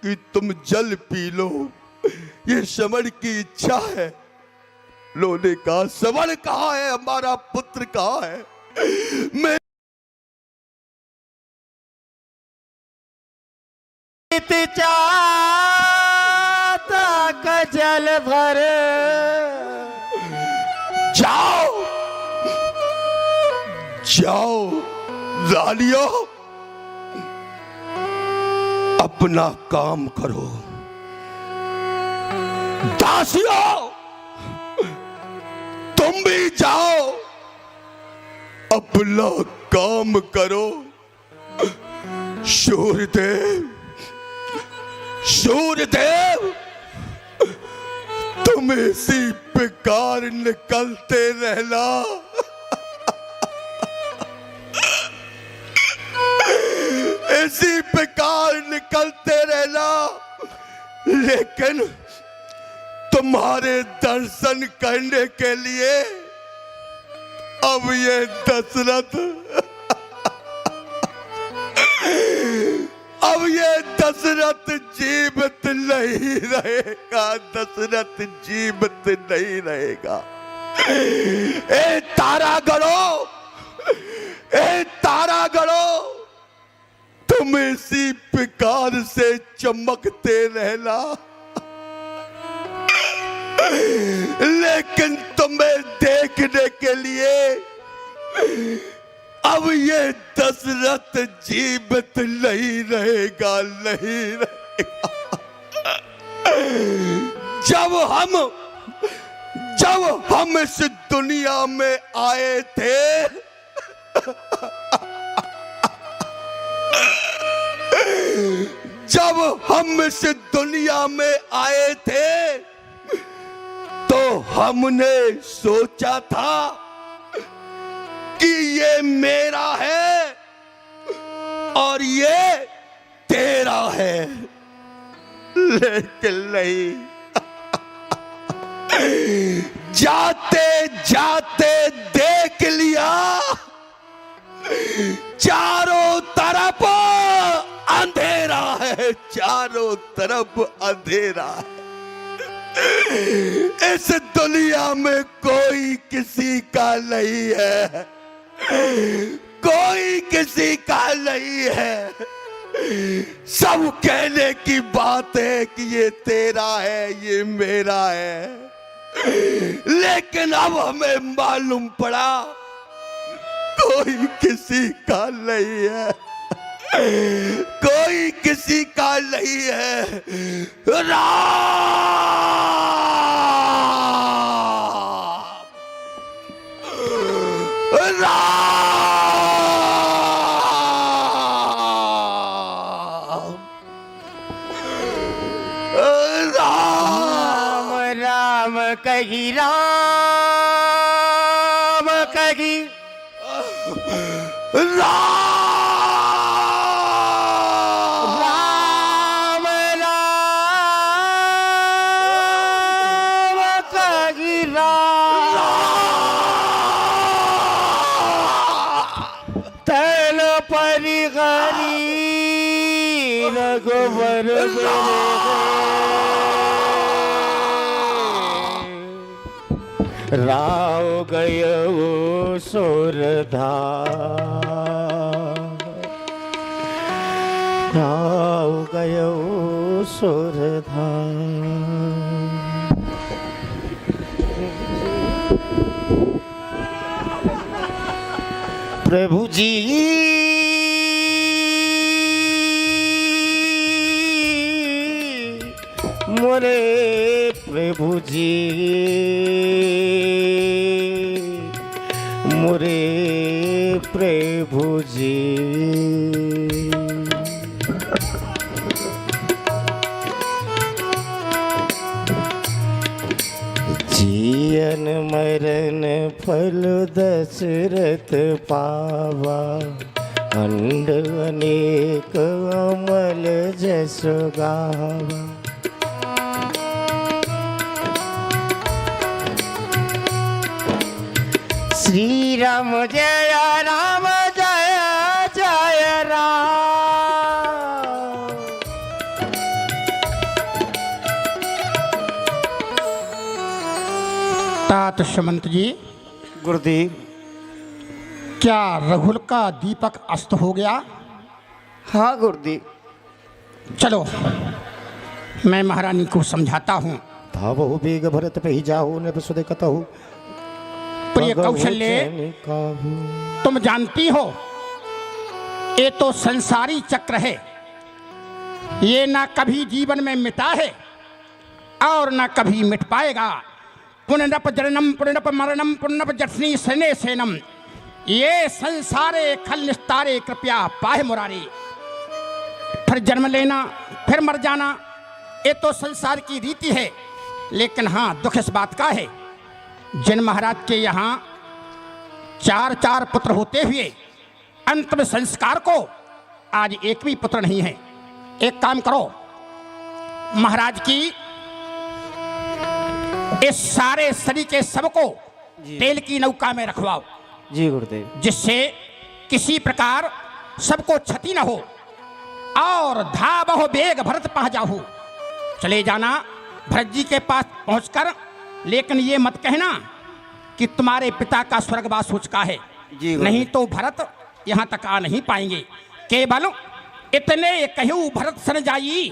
कि तुम जल पी लो, ये श्रवण की इच्छा है। लोगों ने कहा श्रवण कहाँ है, हमारा पुत्र कहाँ है? मैं प्रीत चाहता कजल भर। जाओ जाओ लालियो, अपना काम करो। दासियों, तुम भी जाओ, अपना काम करो। सूर्यदेव, सूर्यदेव, तुम इसी प्रकार निकलते रहना। इसी प्रकार निकलते रहना, लेकिन तुम्हारे दर्शन करने के लिए अब ये दशरथ अब ये दशरथ जीवित नहीं रहेगा। दशरथ जीवित नहीं रहेगा। ए तारागणों, ए तारागणों, तुम इसी प्रकार से चमकते रहना, लेकिन तुम्हें देखने के लिए अब ये दशरथ जीवित नहीं रहेगा, नहीं रहेगा। जब हम इस दुनिया में आए थे, जब हम इस दुनिया में आए थे, तो हमने सोचा था कि ये मेरा है और ये तेरा है, लेकिन नहीं। जाते जाते देख लिया, चारों तरफ अंधेरा है, चारों तरफ अंधेरा है। इस दुनिया में कोई किसी का नहीं है, कोई किसी का नहीं है। सब कहने की बात है कि ये तेरा है, ये मेरा है, लेकिन अब हमें मालूम पड़ा कोई किसी का नहीं है, कोई किसी का नहीं है। राम राम कही, राम कही, राम राम कही, तल परि हरि रघुवर राव गयो सुरधार, राव गयो सुरधार। प्रभु जी मोरे प्रभु जी, मोरे प्रभु जी। जियन मरण फल दशरथ पावा, अंड अनेक अमल जस गावा। श्री राम जय राम जय जय राम। तात सुमंत जी, गुरुदेव, क्या रघुल का दीपक अस्त हो गया? हाँ गुरुदेव, चलो मैं महारानी को समझाता हूँ। धावहु बेग भरत पहि जाहु ने सुदे कतहु प्रिय कौशल्य, तुम जानती हो ये तो संसारी चक्र है, ये ना कभी जीवन में मिटा है और ना कभी मिट पाएगा। पुनरप जननम पुनरप मरणम पुनरप जठनी सने सेनम, ये संसारे खल निस्तारे कृपया पाहे मुरारी। फिर जन्म लेना फिर मर जाना, ये तो संसार की रीति है। लेकिन हाँ, दुख इस बात का है, जिन महाराज के यहाँ 4 पुत्र होते हुए अंतिम संस्कार को आज एक भी पुत्र नहीं है। एक काम करो, महाराज की इस सारे शरीर के सबको तेल की नौका में रखवाओ जी गुरुदेव, जिससे किसी प्रकार सबको क्षति न हो। और धावहु बेग भरत पह जाहु, चले जाना भरत जी के पास पहुंचकर, लेकिन ये मत कहना कि तुम्हारे पिता का स्वर्गवास हो चुका है, नहीं तो भरत यहाँ तक आ नहीं पाएंगे। केवल इतने कहू भरत सन जाई,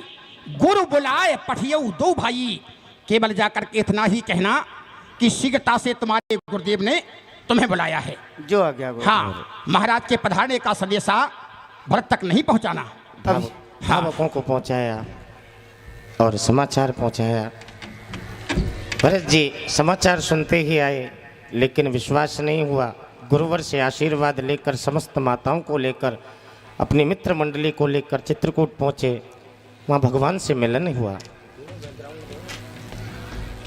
गुरु बुलाए पठियऊ दो भाई। केवल जाकर के इतना ही कहना कि शीघ्रता से तुम्हारे गुरुदेव ने तुम्हें बुलाया है। जो आ गया हाँ, महाराज के पधारने का संदेशा भरत तक नहीं पहुंचाना। धावकों को पहुंचाया और समाचार पहुंचाया। भरत जी समाचार सुनते ही आए, लेकिन विश्वास नहीं हुआ। गुरुवर से आशीर्वाद लेकर समस्त माताओं को लेकर, अपनी मित्र मंडली को लेकर चित्रकूट पहुंचे। वहाँ भगवान से मिलन हुआ,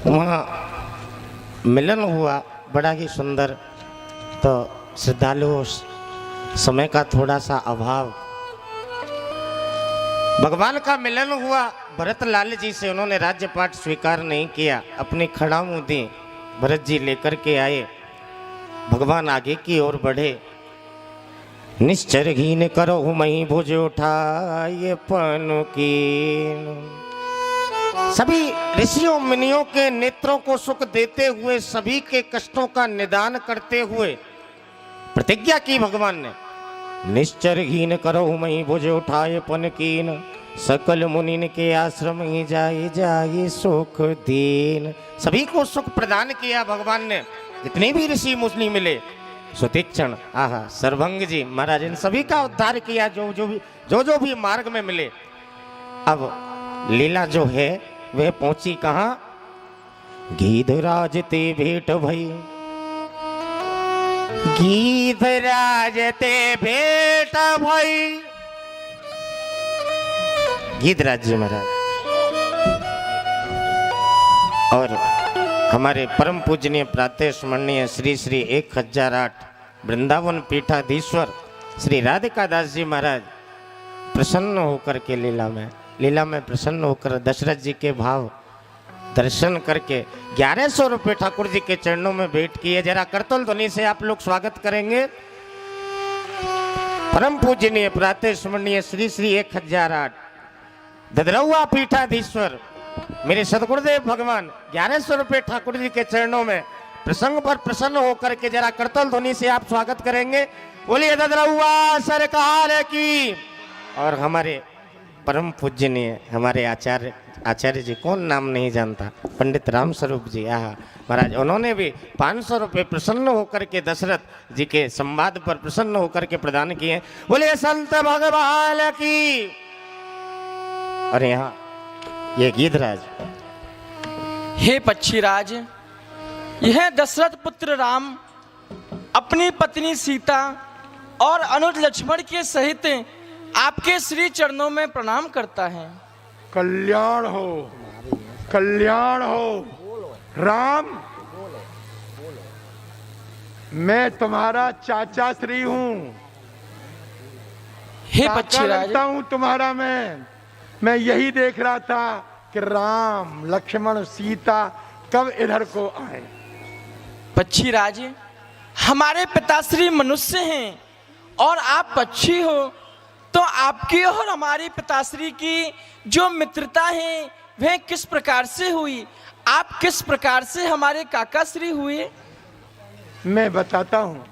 वहाँ मिलन हुआ बड़ा ही सुंदर। तो श्रद्धालुओं, समय का थोड़ा सा अभाव, भगवान का मिलन हुआ भरत लाल जी से। उन्होंने राज्यपाट स्वीकार नहीं किया, अपनी खड़ा मुँह दी। भरत जी लेकर के आए, भगवान आगे की ओर बढ़े। निश्चर घीन करो मही भुज उठाए पन की। सभी ऋषियों मुनियों के नेत्रों को सुख देते हुए, सभी के कष्टों का निदान करते हुए प्रतिज्ञा की भगवान ने। निश्चर हीन करो मही भुज उठाए पन कीन, सकल मुनिन के आश्रम ही जाए जाए सुख दीन। सभी को सुख प्रदान किया भगवान ने, जितने भी ऋषि मुनि मिले। सुतीक्षण, आहा, सर्वभंग जी महाराज, इन सभी का उद्धार किया, जो भी मार्ग में मिले। अब लीला जो है वह पहुंची कहाँ? गीधराज ते भेंट भई, गीधराज ते भेंट भई। गीधराज जी महाराज और हमारे परम पूजनीय प्रातः स्मरणीय श्री श्री 1008 वृंदावन पीठाधीश्वर श्री राधिका दास जी महाराज प्रसन्न होकर के लीला में प्रसन्न होकर दशरथ जी के भाव दर्शन करके 1100 रुपये ठाकुर जी के चरणों में भेंट किए। जरा करतल ध्वनि से आप लोग स्वागत करेंगे। परम पूजनीय प्रातः स्मरणीय श्री श्री 1008 ददरौआ पीठाधीश्वर मेरे सदगुरुदेव भगवान 1100 रुपये ठाकुर जी के चरणों में प्रसंग पर प्रसन्न होकर के जरा करतल ध्वनि से आप स्वागत करेंगे। बोलिए ददरौआ सरकार की। और हमारे परम पूजनीय हमारे आचार्य जी, कौन नाम नहीं जानता, पंडित राम स्वरूप जी, महाराज, उन्होंने भी 500 रुपये प्रसन्न होकर के दशरथ जी के संवाद पर प्रसन्न होकर के प्रदान किए। बोलिए संत भगवान की। और यहाँ ये गीधराज, हे पक्षीराज, यह दशरथ पुत्र राम अपनी पत्नी सीता और अनुज लक्ष्मण के सहित आपके श्री चरणों में प्रणाम करता है। कल्याण हो, कल्याण हो। राम, मैं तुम्हारा चाचा श्री हूँ, हे काका पक्षीराज, लगता हूँ तुम्हारा। मैं यही देख रहा था कि राम लक्ष्मण सीता कब इधर को आए। पक्षीराज, हमारे पिताश्री मनुष्य हैं और आप पक्षी हो, तो आपकी और हमारी पिताश्री की जो मित्रता है वह किस प्रकार से हुई? आप किस प्रकार से हमारे काका श्री हुए? मैं बताता हूँ।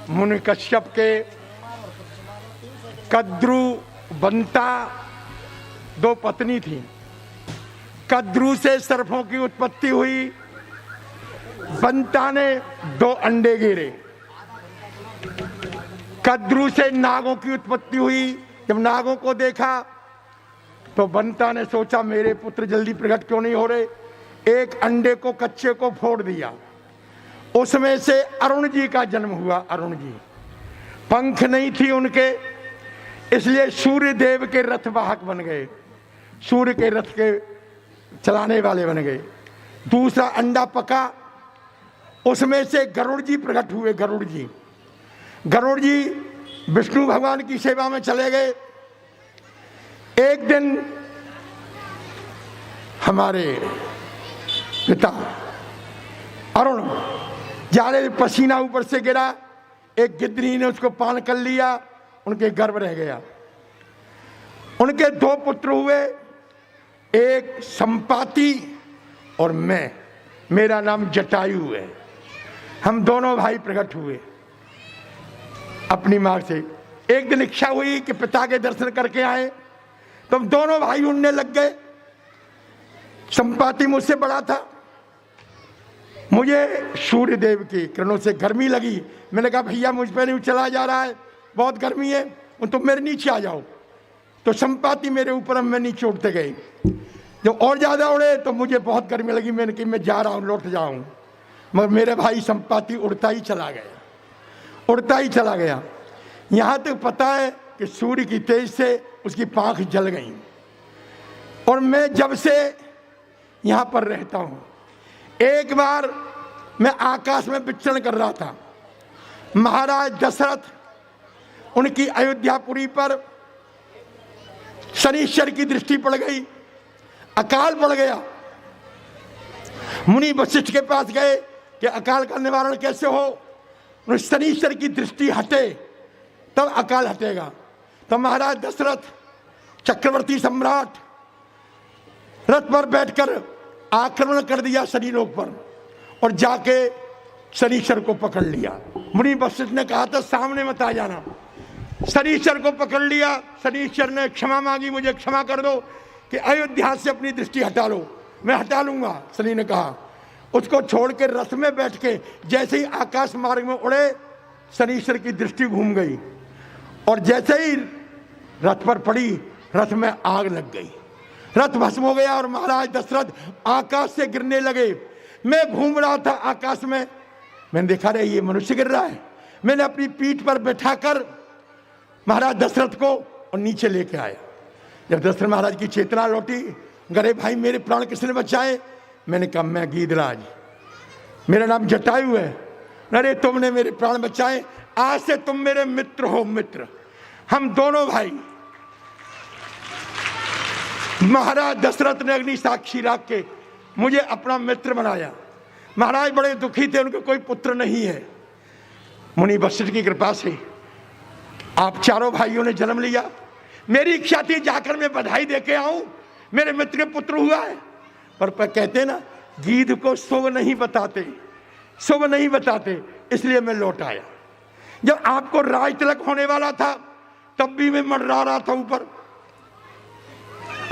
मुनि कश्यप के कद्रु बंता दो पत्नी थी। कद्रू से सर्पों की उत्पत्ति हुई। बंता ने 2 अंडे गिरे। कद्रू से नागों की उत्पत्ति हुई। जब नागों को देखा तो बंता ने सोचा मेरे पुत्र जल्दी प्रकट क्यों नहीं हो रहे। एक अंडे को कच्चे को फोड़ दिया। उसमें से अरुण जी का जन्म हुआ। अरुण जी पंख नहीं थी उनके, इसलिए सूर्य देव के रथ वाहक बन गए, सूर्य के रथ के चलाने वाले बन गए। दूसरा अंडा पका, उसमें से गरुड़ जी प्रकट हुए। गरुड़ जी विष्णु भगवान की सेवा में चले गए। एक दिन हमारे पिता अरुण जा रहे, पसीना ऊपर से गिरा, एक गिद्धनी ने उसको पान कर लिया, उनके गर्भ रह गया। उनके 2 पुत्र हुए, एक संपाति और मैं, मेरा नाम जटायु है। हम दोनों भाई प्रकट हुए अपनी मां से। एक दिन इच्छा हुई कि पिता के दर्शन करके आए, तो हम दोनों भाई उड़ने लग गए। संपाति मुझसे बड़ा था, मुझे सूर्य देव की किरणों से गर्मी लगी। मैंने कहा भैया मुझ पे नहीं चला जा रहा है, बहुत गर्मी है, तुम मेरे नीचे आ जाओ। तो संपाति मेरे ऊपर, हम मैं नीचे उड़ते गए। जब और ज्यादा उड़े तो मुझे बहुत गर्मी लगी। मैंने कहा मैं जा रहा हूँ, लौट जाऊं, मगर मेरे भाई संपाति उड़ता ही चला गया। यहां तक पता है कि सूर्य की तेज से उसकी पांख जल गई। और मैं जब से यहां पर रहता हूं, एक बार मैं आकाश में विचरण कर रहा था। महाराज दशरथ, उनकी अयोध्यापुरी पर शनिश्चर की दृष्टि पड़ गई, अकाल पड़ गया। मुनि वशिष्ठ के पास गए कि अकाल का निवारण कैसे हो। शनिश्चर की दृष्टि हटे तब अकाल हटेगा। तो महाराज दशरथ चक्रवर्ती सम्राट रथ पर बैठकर आक्रमण कर दिया शनिलोक पर और जाके शनिश्चर को पकड़ लिया। मुनि वशिष्ठ ने कहा था सामने मत आ जाना। शनिश्चर को पकड़ लिया। शनिश्चर ने क्षमा मांगी, मुझे क्षमा कर दो कि अयोध्या से अपनी दृष्टि हटा लो। मैं हटा लूंगा, शनि ने कहा। उसको छोड़ के रथ में बैठ के जैसे ही आकाश मार्ग में उड़े, शनिश्चर की दृष्टि घूम गई और जैसे ही रथ पर पड़ी, रथ में आग लग गई, रथ भस्म हो गया और महाराज दशरथ आकाश से गिरने लगे। मैं घूम रहा था आकाश में, मैंने देखा रे ये मनुष्य गिर रहा है। मैंने अपनी पीठ पर बैठाकर महाराज दशरथ को और नीचे लेके आया। जब दशरथ महाराज की चेतना लौटी, गरे भाई मेरे प्राण किसने बचाए। मैंने कहा मैं गीधराज, मेरा नाम जटायु है। अरे तुमने मेरे प्राण बचाए, आज से तुम मेरे मित्र हो, मित्र। हम दोनों भाई। महाराज दशरथ ने अग्नि साक्षी रख के मुझे अपना मित्र बनाया। महाराज बड़े दुखी थे, उनके कोई पुत्र नहीं है। मुनि वशिष्ठ की कृपा से आप चारों भाइयों ने जन्म लिया। मेरी इच्छा थी जाकर मैं बधाई देके आऊं, मेरे मित्र के पुत्र हुआ है। पर कहते ना, गीध को शुभ नहीं बताते, शुभ नहीं बताते, इसलिए मैं लौट आया। जब आपको राज तिलक होने वाला था तब भी मैं मंडरा रहा था ऊपर।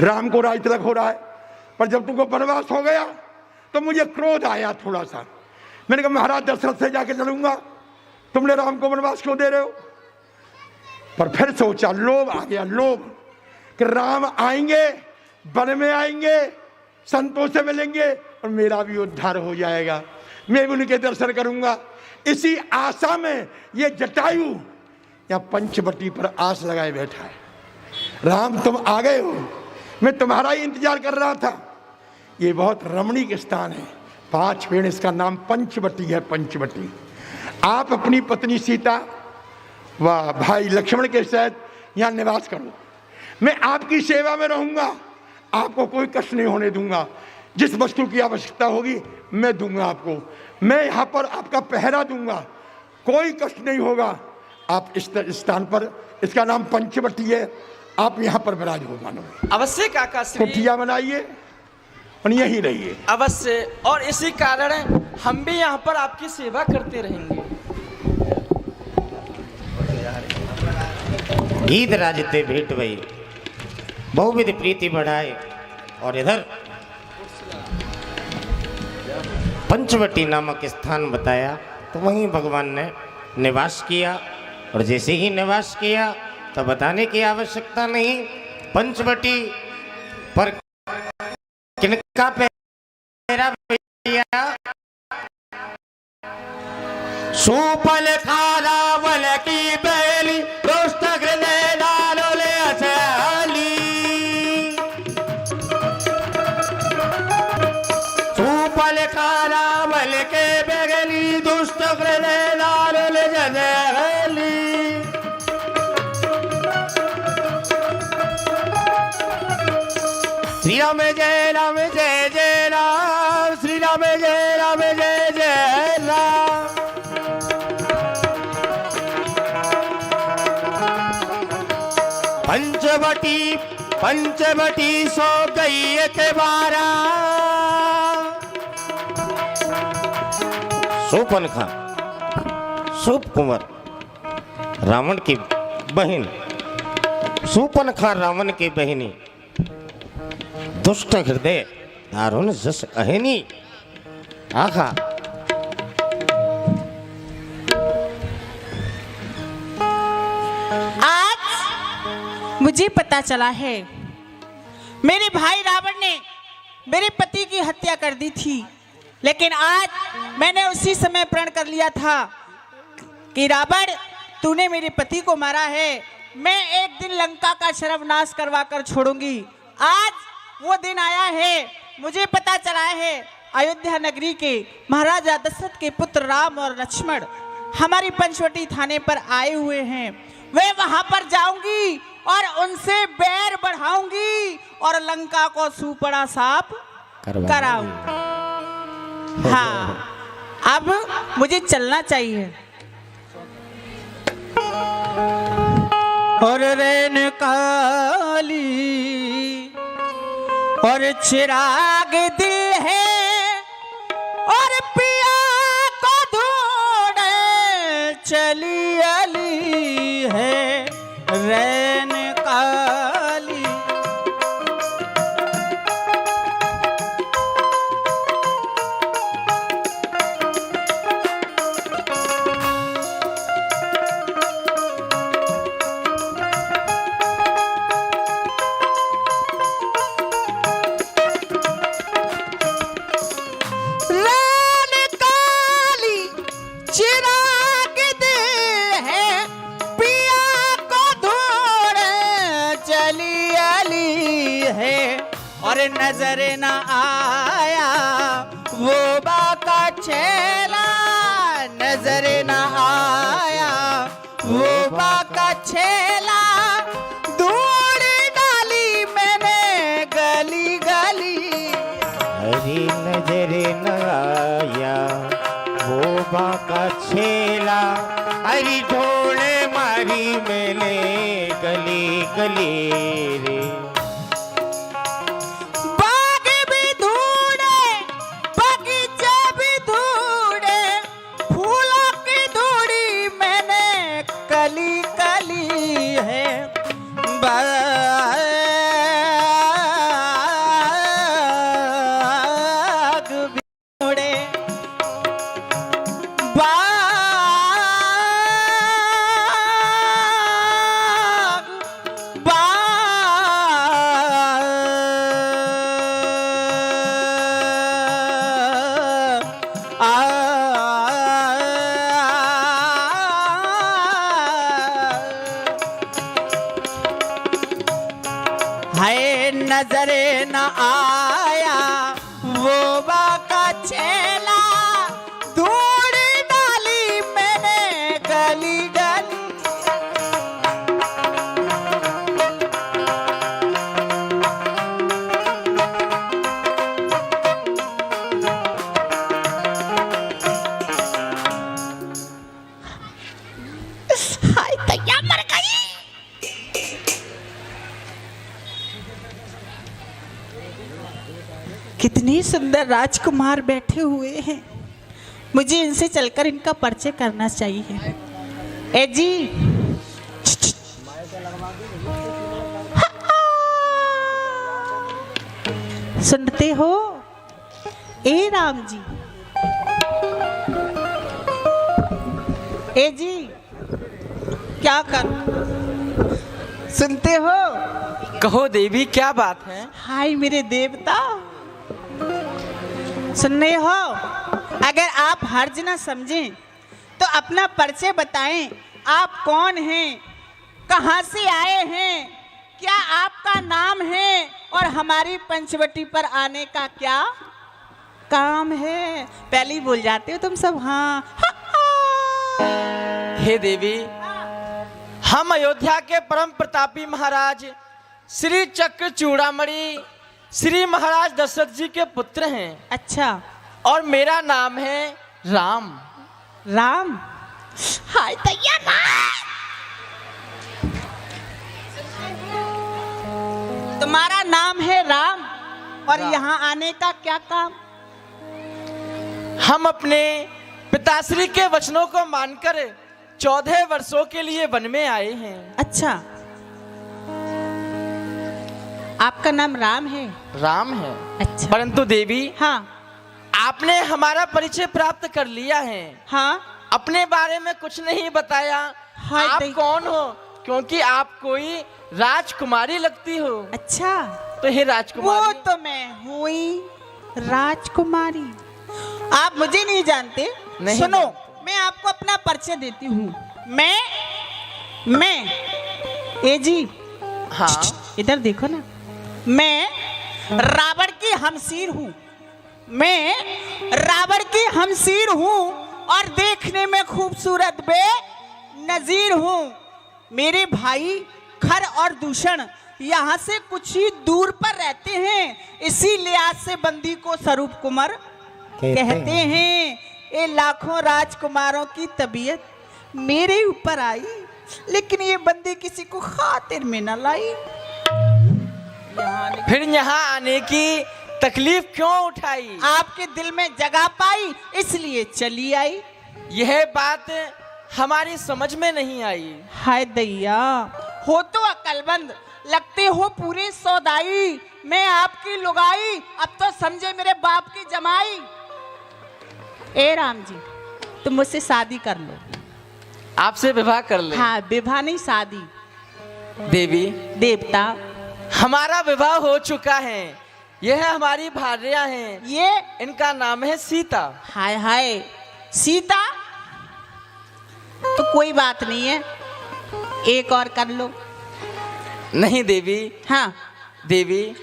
राम को राज तिलक हो रहा है, पर जब तुमको वनवास हो गया तो मुझे क्रोध आया थोड़ा सा। मैंने कहा महाराज दशरथ से जाके लड़ूंगा, तुमने राम को वनवास क्यों दे रहे हो। पर फिर सोचा, लोभ आ गया, लोभ कि राम आएंगे, वन में आएंगे, संतों से मिलेंगे और मेरा भी उद्धार हो जाएगा, मैं भी उनके दर्शन करूंगा। इसी आशा में ये जटायु यहाँ पंचवटी पर आस लगाए बैठा है। राम तुम आ गए हो, मैं तुम्हारा ही इंतजार कर रहा था। ये बहुत रमणीक स्थान है, 5 पेड़, इसका नाम पंचवटी है। पंचवटी आप अपनी पत्नी सीता व भाई लक्ष्मण के साथ यहाँ निवास करो। मैं आपकी सेवा में रहूंगा, आपको कोई कष्ट नहीं होने दूंगा। जिस वस्तु की आवश्यकता होगी मैं दूंगा आपको। मैं यहाँ पर आपका पहरा दूंगा, कोई कष्ट नहीं होगा। आप इस स्थान पर, इसका नाम पंचवटी है, आप यहाँ पर विराजमान हो। अवश्य काका श्री, कुटिया बनाइए और यहीं रहिए। अवश्य, और इसी कारण हम भी यहाँ पर आपकी सेवा करते रहेंगे। गीधराज ते भेट भई। बहुविध प्रीति बढ़ाए। और इधर पंचवटी नामक स्थान बताया, तो वहीं भगवान ने निवास किया। और जैसे ही निवास किया तो बताने की आवश्यकता नहीं, पंचवटी पर किनका पैरा भैया, सुपल खारावल की बेली दोस्त हृदय डालोले अचली, सुपल खारावल के बेगली दुष्ट हृदय डालोले जजली। श्री राम जय राम जय जय राम, श्री राम जय राम जय जय राम। पंचवटी पंचवटी सो गई एक बारा, शूर्पणखा सूप कुंवर रावण की बहन, शूर्पणखा रावण की बहनी, दुष्ट हृदय दारुण जस अहनी। आखा आज मुझे पता चला है मेरे भाई रावण ने मेरे पति की हत्या कर दी थी, लेकिन आज मैंने उसी समय प्रण कर लिया था कि रावण तूने मेरे पति को मारा है, मैं एक दिन लंका का सर्वनाश करवा कर छोड़ूंगी। आज वो दिन आया है। मुझे पता चला है अयोध्या नगरी के महाराजा दशरथ के पुत्र राम और लक्ष्मण हमारी पंचवटी थाने पर आए हुए हैं। मैं वहां पर जाऊंगी और उनसे बैर बढ़ाऊंगी और लंका को सुपड़ा साफ कराऊंगी। हाँ, अब मुझे चलना चाहिए। और रैन काली और चिराग दिल है और पिया को ढूंढे चली अली है रैन काली। और नजर न आया वो बाका छेला, नजर न आया वो बाका छेला, दूरी डाली मैंने गली गली। हरी नजर न आया वो बाका छेला, हरी ढोले मारी मैंने गली गली रे। नजर न आया वो बाका छेला, दूरी डाली मैंने गली गली। हाय तैयार मर गई। कितने सुंदर राजकुमार बैठे हुए हैं, मुझे इनसे चलकर इनका परिचय करना चाहिए। ए जी, सुनते हो ए राम जी? ए जी क्या कर सुनते हो? कहो देवी, क्या बात है? हाय मेरे देवता, सुनने हो? अगर आप हर्ज ना समझें तो अपना परिचय बताएं। आप कौन हैं, कहाँ से आए हैं, क्या आपका नाम है और हमारी पंचवटी पर आने का क्या काम है? पहले ही बोल जाते हो तुम सब हाँ। हे देवी, हम अयोध्या के परम प्रतापी महाराज श्री चक्र चूड़ामणि श्री महाराज दशरथ जी के पुत्र हैं। अच्छा, और मेरा नाम है राम। राम? हाय दैया राम, तुम्हारा नाम है राम और राम। यहाँ आने का क्या काम? हम अपने पिताश्री के वचनों को मानकर 14 वर्षों के लिए वन में आए हैं। अच्छा, आपका नाम राम है? राम है। अच्छा, परंतु देवी, हाँ आपने हमारा परिचय प्राप्त कर लिया है, हाँ, अपने बारे में कुछ नहीं बताया। हाय आप दै- कौन हो? क्योंकि आप कोई राजकुमारी लगती हो। अच्छा, तो हे वो राजकुमारी, तो मैं हुई राजकुमारी। आप मुझे नहीं जानते? नहीं सुनो, जानते। मैं आपको अपना परिचय देती हूँ। मैं ए जी, हाँ, इधर देखो ना, मैं रावण की हमशीर हूँ। मैं रावण की हमशीर हूँ और देखने में खूबसूरत बे नजीर हूँ। मेरे भाई खर और दूषण यहाँ से कुछ ही दूर पर रहते हैं, इसी लिहाज से बंदी को स्वरूप कुमार कहते हैं। ये लाखों राजकुमारों की तबीयत मेरे ऊपर आई, लेकिन ये बंदी किसी को खातिर में न लाई। फिर यहाँ आने की तकलीफ क्यों उठाई? आपके दिल में जगह पाई इसलिए चली आई। यह बात हमारी समझ में नहीं आई। हाय दैया, हो तो अकलमंद, लगते हो पूरे सौदाई। मैं आपकी लुगाई, अब तो समझे मेरे बाप की जमाई। ए राम जी, तुम मुझसे शादी कर लो। आपसे विवाह कर ले। हाँ, विवाह नहीं शादी। देवी, देवता, हमारा विवाह हो चुका है। यह हमारी भार्या हैं। ये इनका नाम है सीता। हाय हाय सीता, तो कोई बात नहीं है, एक और कर लो। नहीं देवी, हाँ, देवी,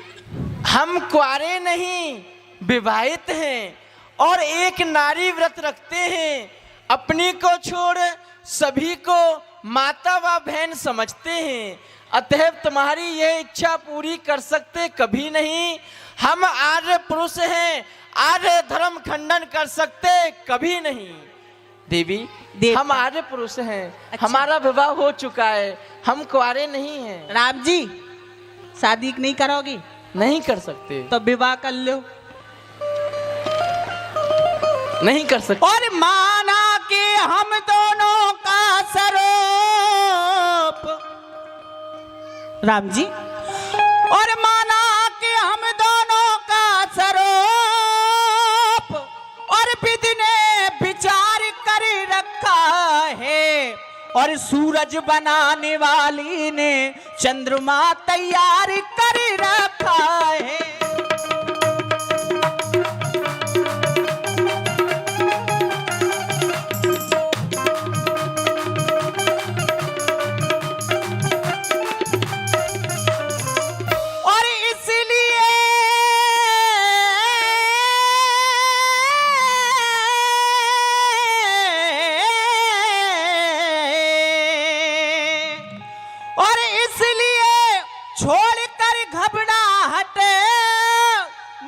हम कुआरे नहीं विवाहित हैं और एक नारी व्रत रखते हैं। अपनी को छोड़ सभी को माता व बहन समझते हैं। अतः तुम्हारी यह इच्छा पूरी कर सकते कभी नहीं। हम आर्य पुरुष हैं, आर्य धर्म खंडन कर सकते कभी नहीं। देवी, देवता। हम आर्य पुरुष हैं। अच्छा। हमारा विवाह हो चुका है, हम कुआरे नहीं हैं। राम जी, शादी नहीं करोगी नहीं कर सकते। तो विवाह कर लो। नहीं कर सकते। और माना कि हम दोनों का स्वरूप, राम जी, और माना कि हम दोनों का स्वरूप, और विधि ने विचार कर रखा है, और सूरज बनाने वाली ने चंद्रमा तैयार कर रखा है। और इसलिए छोड़कर घबराहट,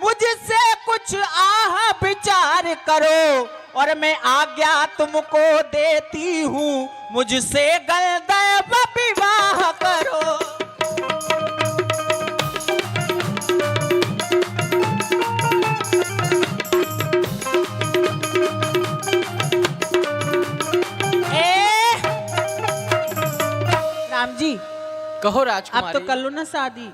मुझसे कुछ आह विचार करो, और मैं आज्ञा तुमको देती हूँ, मुझसे गलदैव विवाह करो। राम जी, कहो अब राजकुमारी। तो कर लो ना शादी।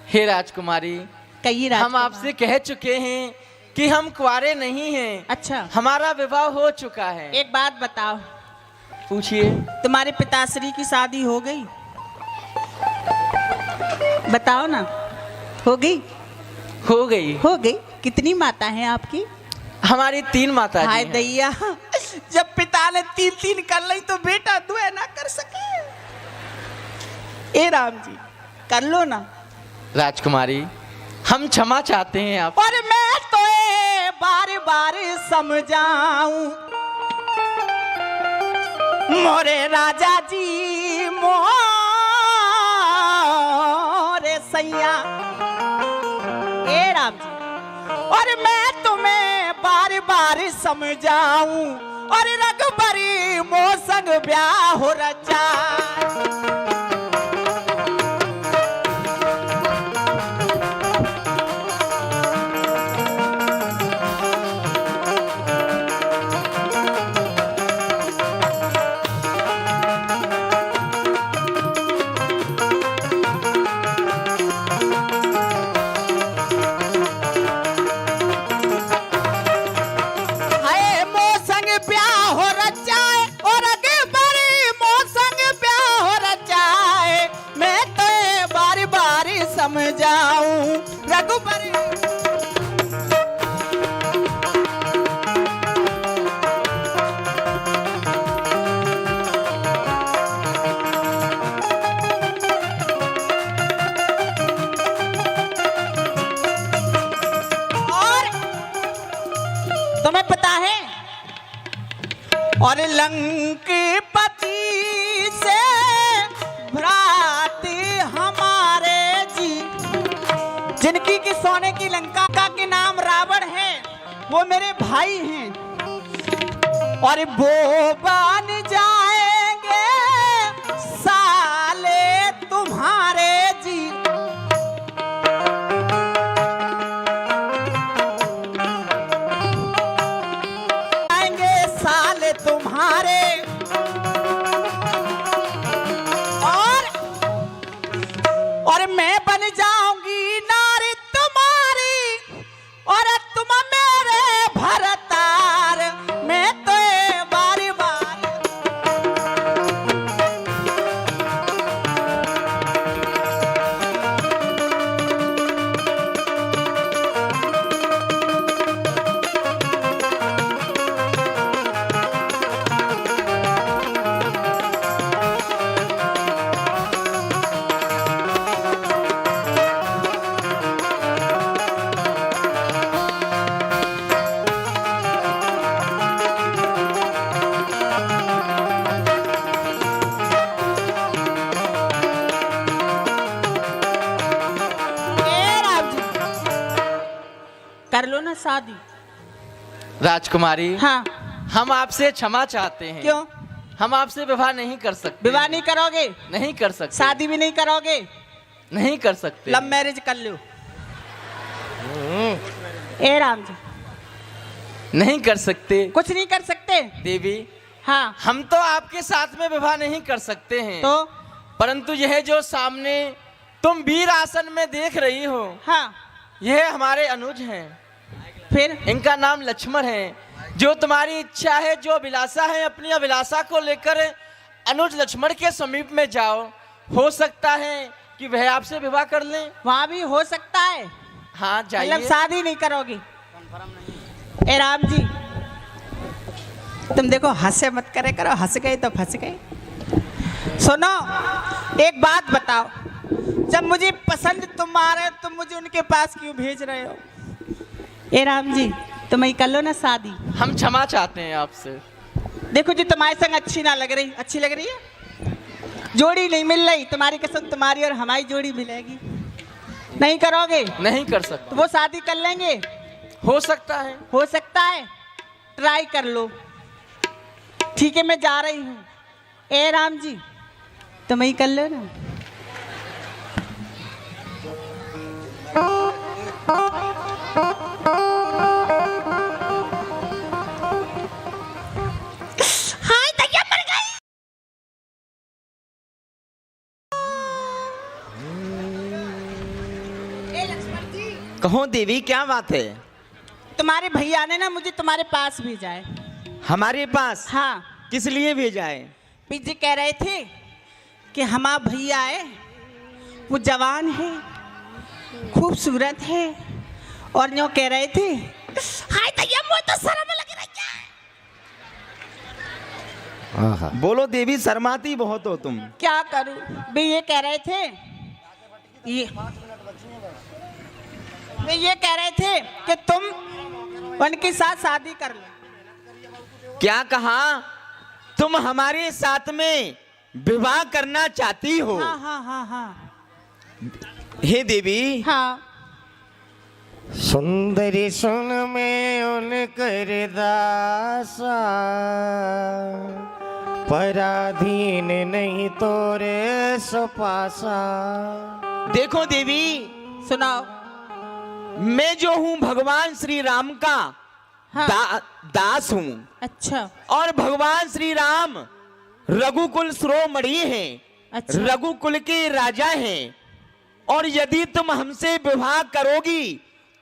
हे राजकुमारी, कई हम राजकुमार। आपसे कह चुके हैं कि हम कुंवारे नहीं हैं। अच्छा, हमारा विवाह हो चुका है। एक बात बताओ, पूछिए। तुम्हारे पिताश्री की शादी हो गई? बताओ ना, हो गई? हो गई। हो गई। कितनी माता हैं आपकी? हमारी 3 माता हाय जी हैं। दैया, जब पिता ने 3 कर ली तो बेटा 2 ना कर सके। ए राम जी, कर लो ना। राजकुमारी, हम क्षमा चाहते हैं आप। और मैं तो बार बार समझाऊं मोरे राजा जी, मोरे सैया। ए राम जी, और मैं तुम्हें बार बार समझाऊं और रघुबरी मोसंग ब्याह हो रचा। समझाऊं रघुबरी। और तुम्हें पता है, और लंकापति से भ्राती हमारे जी, जिनकी की सोने की लंका का के नाम रावण है, वो मेरे भाई हैं। और वो बन जाएंगे साले तुम्हारे जी। आएंगे साले तुम्हारे। और मैं बन जाऊंगी नारी तुम्हारी, और तुम मेरे भरतार। मैं तो बारी बार कर लो ना शादी। राजकुमारी, हाँ, हम आपसे क्षमा चाहते हैं। क्यों? हम आपसे विवाह नहीं कर सकते। विवाह नहीं करोगे? नहीं कर सकते। शादी भी नहीं करोगे? नहीं कर सकते। लव मैरिज कर लो। ए राम जी, नहीं कर सकते। कुछ नहीं कर सकते? देवी, हाँ, हम तो आपके साथ में विवाह नहीं कर सकते हैं, तो परंतु यह जो सामने तुम वीर आसन में देख रही हो, हाँ, यह हमारे अनुज हैं। फिर इनका नाम लक्ष्मण है। जो तुम्हारी इच्छा है, जो अभिलाषा है, अपनी अभिलाषा को लेकर अनुज लक्ष्मण के समीप में जाओ। हो सकता है कि वह आपसे विवाह कर लें। वहां भी हो सकता है। हाँ, जाइए। मतलब शादी नहीं करोगी? ए राम जी, तुम देखो, हंसे मत करे करो, हंस गए तो फंस गए। सुनो, एक बात बताओ, जब मुझे पसंद तुम्हारे, तुम मुझे उनके पास क्यों भेज रहे हो? ए राम जी, तुम ही कर लो ना शादी। हम क्षमा चाहते हैं आपसे। देखो जी, तुम्हारे संग अच्छी ना लग रही। अच्छी लग रही है? जोड़ी नहीं मिल रही। तुम्हारी कसम, तुम्हारी और हमारी जोड़ी मिलेगी। नहीं करोगे? नहीं कर सकते। तो वो शादी कर लेंगे। हो सकता है। हो सकता है, ट्राई कर लो। ठीक है, मैं जा रही हूँ। ए राम जी, तुम ही कर लो ना। हाय दैया, मर गई। ए लक्ष्मण जी, कहो देवी, क्या बात है? तुम्हारे भैया ने ना मुझे तुम्हारे पास भेजा है। हमारे पास? हाँ। किस लिए भेजा है? पीछे कह रहे थे कि हमारा भैया है, वो जवान है, खूबसूरत है, और यूँ कह रहे थे हाय तैया मुझे तो शर्म लग रही है। बोलो देवी, शर्माती बहुत हो तुम। क्या करूं? वे ये कह रहे थे, वे ये कह रहे थे कि तुम उनके साथ शादी कर लो। क्या कहा? तुम हमारे साथ में विवाह करना चाहती हो? हाँ हाँ हाँ हाँ। हे देवी, हाँ। सुंदरी सुन में उनकर दासा, पराधीन नहीं तोरे सपासा। देखो देवी, सुनाओ। मैं जो हूँ भगवान श्री राम का हाँ। दास हूँ। अच्छा। और भगवान श्री राम रघुकुल शिरोमणि हैं। अच्छा। रघुकुल के राजा हैं। और यदि तुम हमसे विवाह करोगी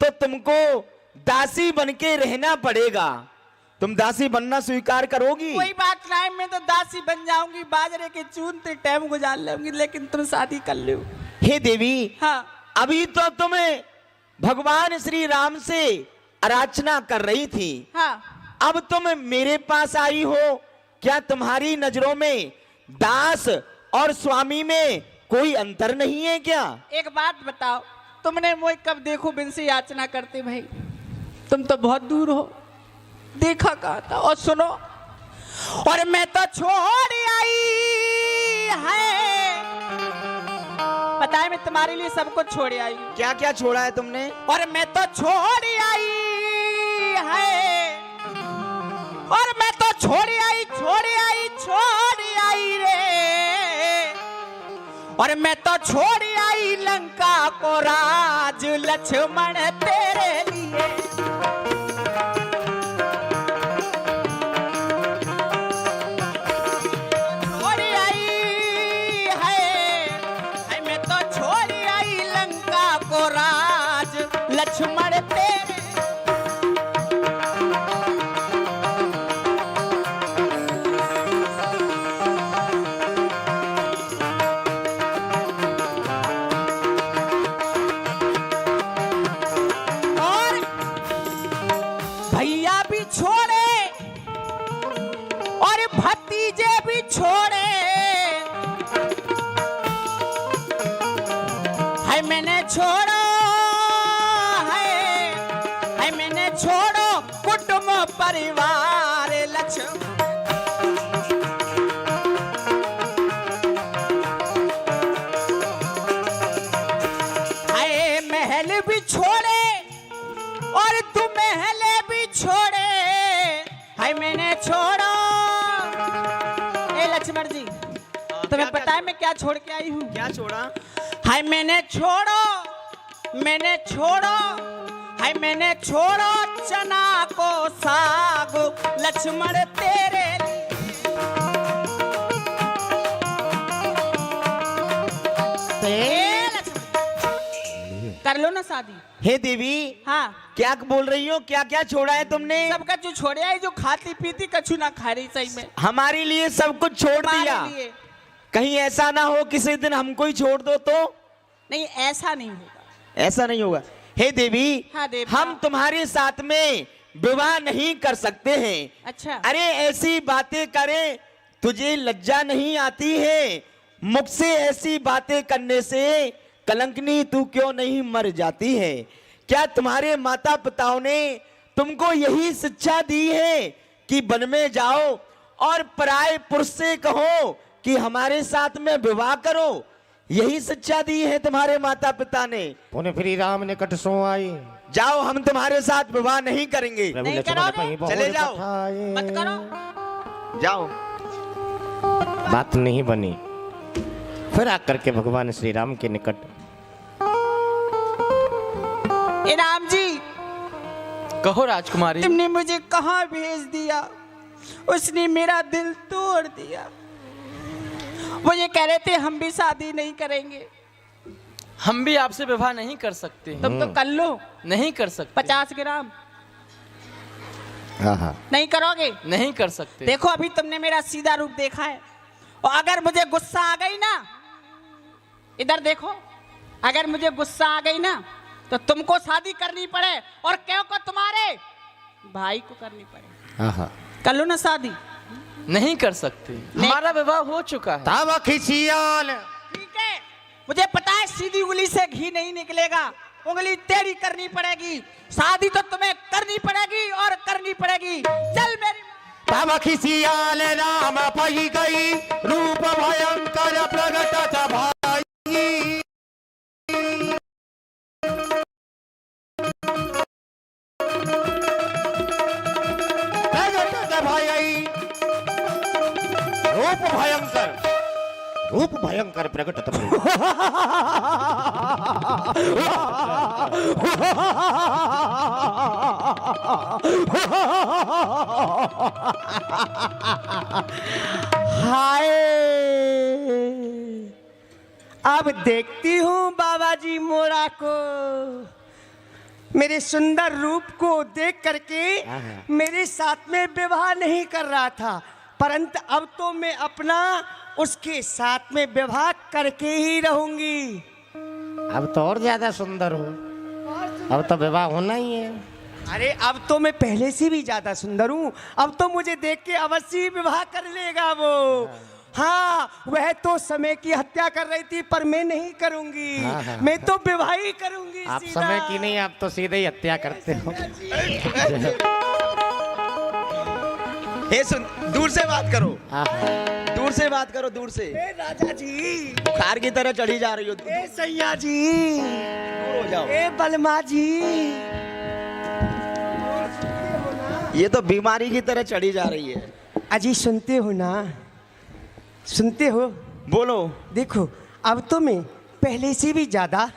तो तुमको दासी बनके रहना पड़ेगा। तुम दासी बनना स्वीकार करोगी? कोई बात नहीं, मैं तो दासी बन जाऊंगी, बाजरे के चूनते टाइम गुजार लूंगी, लेकिन तुम शादी कर लो। हे देवी, हाँ। अभी तो तुम्हें भगवान श्री राम से अर्चना कर रही थी। हाँ। अब तुम मेरे पास आई हो। क्या तुम्हारी नजरों में दास और स्वामी में कोई अंतर नहीं है क्या? एक बात बताओ, तुमने मुझे कब देखो बिन से याचना करते भाई? तुम तो बहुत दूर हो, देखा कहा था। और सुनो, और मैं तो छोड़ आई है, पता है मैं तुम्हारे लिए सब कुछ छोड़ आई। क्या क्या छोड़ा है तुमने? और मैं तो छोड़ आई है, और मैं तो छोड़ आई रे, और मैं तो छोड़ आई लंका को राज लक्ष्मण तेरे लिए। छोड़ आई है, मैं तो छोड़ आई लंका को राज लक्ष्मण तेरे। छोड़े है, मैंने छोड़ो है मैंने छोड़ो कुटुंब परिवार लक्ष्मण। है महल भी छोड़े और तू महल भी छोड़े, है मैंने छोड़ो। लक्ष्मण जी, तुम्हें पता है मैं क्या छोड़ के आई हूँ? क्या छोड़ा? हाय मैंने छोड़ो हाय मैंने छोड़ो चना को साग लक्ष्मण तेरे कर लो ना शादी। हे देवी, हाँ क्या बोल रही हो? क्या क्या छोड़ा है तुमने? सबका जो छोड़े है, जो खाती पीती कछु ना खा रही। सही में हमारे लिए सब कुछ छोड़ दिया। कहीं ऐसा ना हो किसी दिन हमको ही छोड़ दो तो? नहीं, ऐसा नहीं होगा। ऐसा नहीं होगा। हे देवी, हाँ देवता। हम तुम्हारे साथ में विवाह नहीं कर सकते हैं। अच्छा। अरे ऐसी बातें करें, तुझे लज्जा नहीं आती है? मुख से ऐसी बातें करने से कलंकनी तू क्यों नहीं मर जाती है? क्या तुम्हारे माता पिताओं ने तुमको यही शिक्षा दी है कि वन में जाओ और पराये पुरुष से कहो कि हमारे साथ में विवाह करो? यही शिक्षा दी है तुम्हारे माता पिता ने। पुण्य फिरी राम निकट सो आई, जाओ हम तुम्हारे साथ विवाह नहीं करेंगे। नहीं करोगे? चले जाओ। मत करो, जाओ। बात नहीं बनी। फिर आकर के भगवान श्री राम के निकट, ए राम जी, कहो राजकुमारी। तुमने मुझे कहाँ भेज दिया? उसने मेरा दिल तोड़ दिया। वो ये कह रहे थे हम भी शादी नहीं करेंगे। हम भी आपसे विवाह नहीं कर सकते। तुम तो कर लो। नहीं कर सकते। 50 ग्राम हाँ। नहीं करोगे? नहीं कर सकते। देखो अभी तुमने मेरा सीधा रूप देखा है, और अगर मुझे गुस्सा आ गई ना, इधर देखो, अगर मुझे गुस्सा आ गई ना तो तुमको शादी करनी पड़े और क्यों को तुम्हारे भाई को करनी पड़े। हाँ। कर लो ना शादी। नहीं कर सकते, हमारा विवाह हो चुका है। तब खिसियाल। ठीक है, मुझे पता है सीधी उंगली से घी नहीं निकलेगा, उंगली टेढ़ी करनी पड़ेगी। शादी तो तुम्हें करनी पड़ेगी और करनी पड़ेगी। चल मेरी। तब खिसियाल राम पई गई, रूप भयंकर प्रगट भाई। प्रगट भाई, रूप भयंकर प्रगट भाई। हाय, अब देखती हूँ बाबा जी मोरा को, मेरे सुंदर रूप को देख करके मेरे साथ में विवाह नहीं कर रहा था, परंतु अब तो मैं अपना उसके साथ में विवाह करके ही रहूंगी। अब तो और ज्यादा सुंदर हो, अब तो विवाह होना ही है। अरे अब तो मैं पहले से भी ज्यादा सुंदर हूँ, अब तो मुझे देख के अवश्य ही विवाह कर लेगा वो। हाँ, वह तो समय की हत्या कर रही थी पर मैं नहीं करूंगी। मैं तो विवाह ही करूंगी। आप सीधा। समय की नहीं, आप तो सीधे ही हत्या करते हो। हे सुन, दूर से बात करो, हाँ। दूर से बात करो, दूर से। ए राजा जी, बुखार की तरह चढ़ी जा रही हो। ए सैया जी, दूर हो जाओ। ए बलमा जी, ये तो बीमारी की तरह चढ़ी जा रही है। अजी सुनते हो ना, सुनते हो? बोलो। देखो अब तो मैं पहले से भी ज्यादा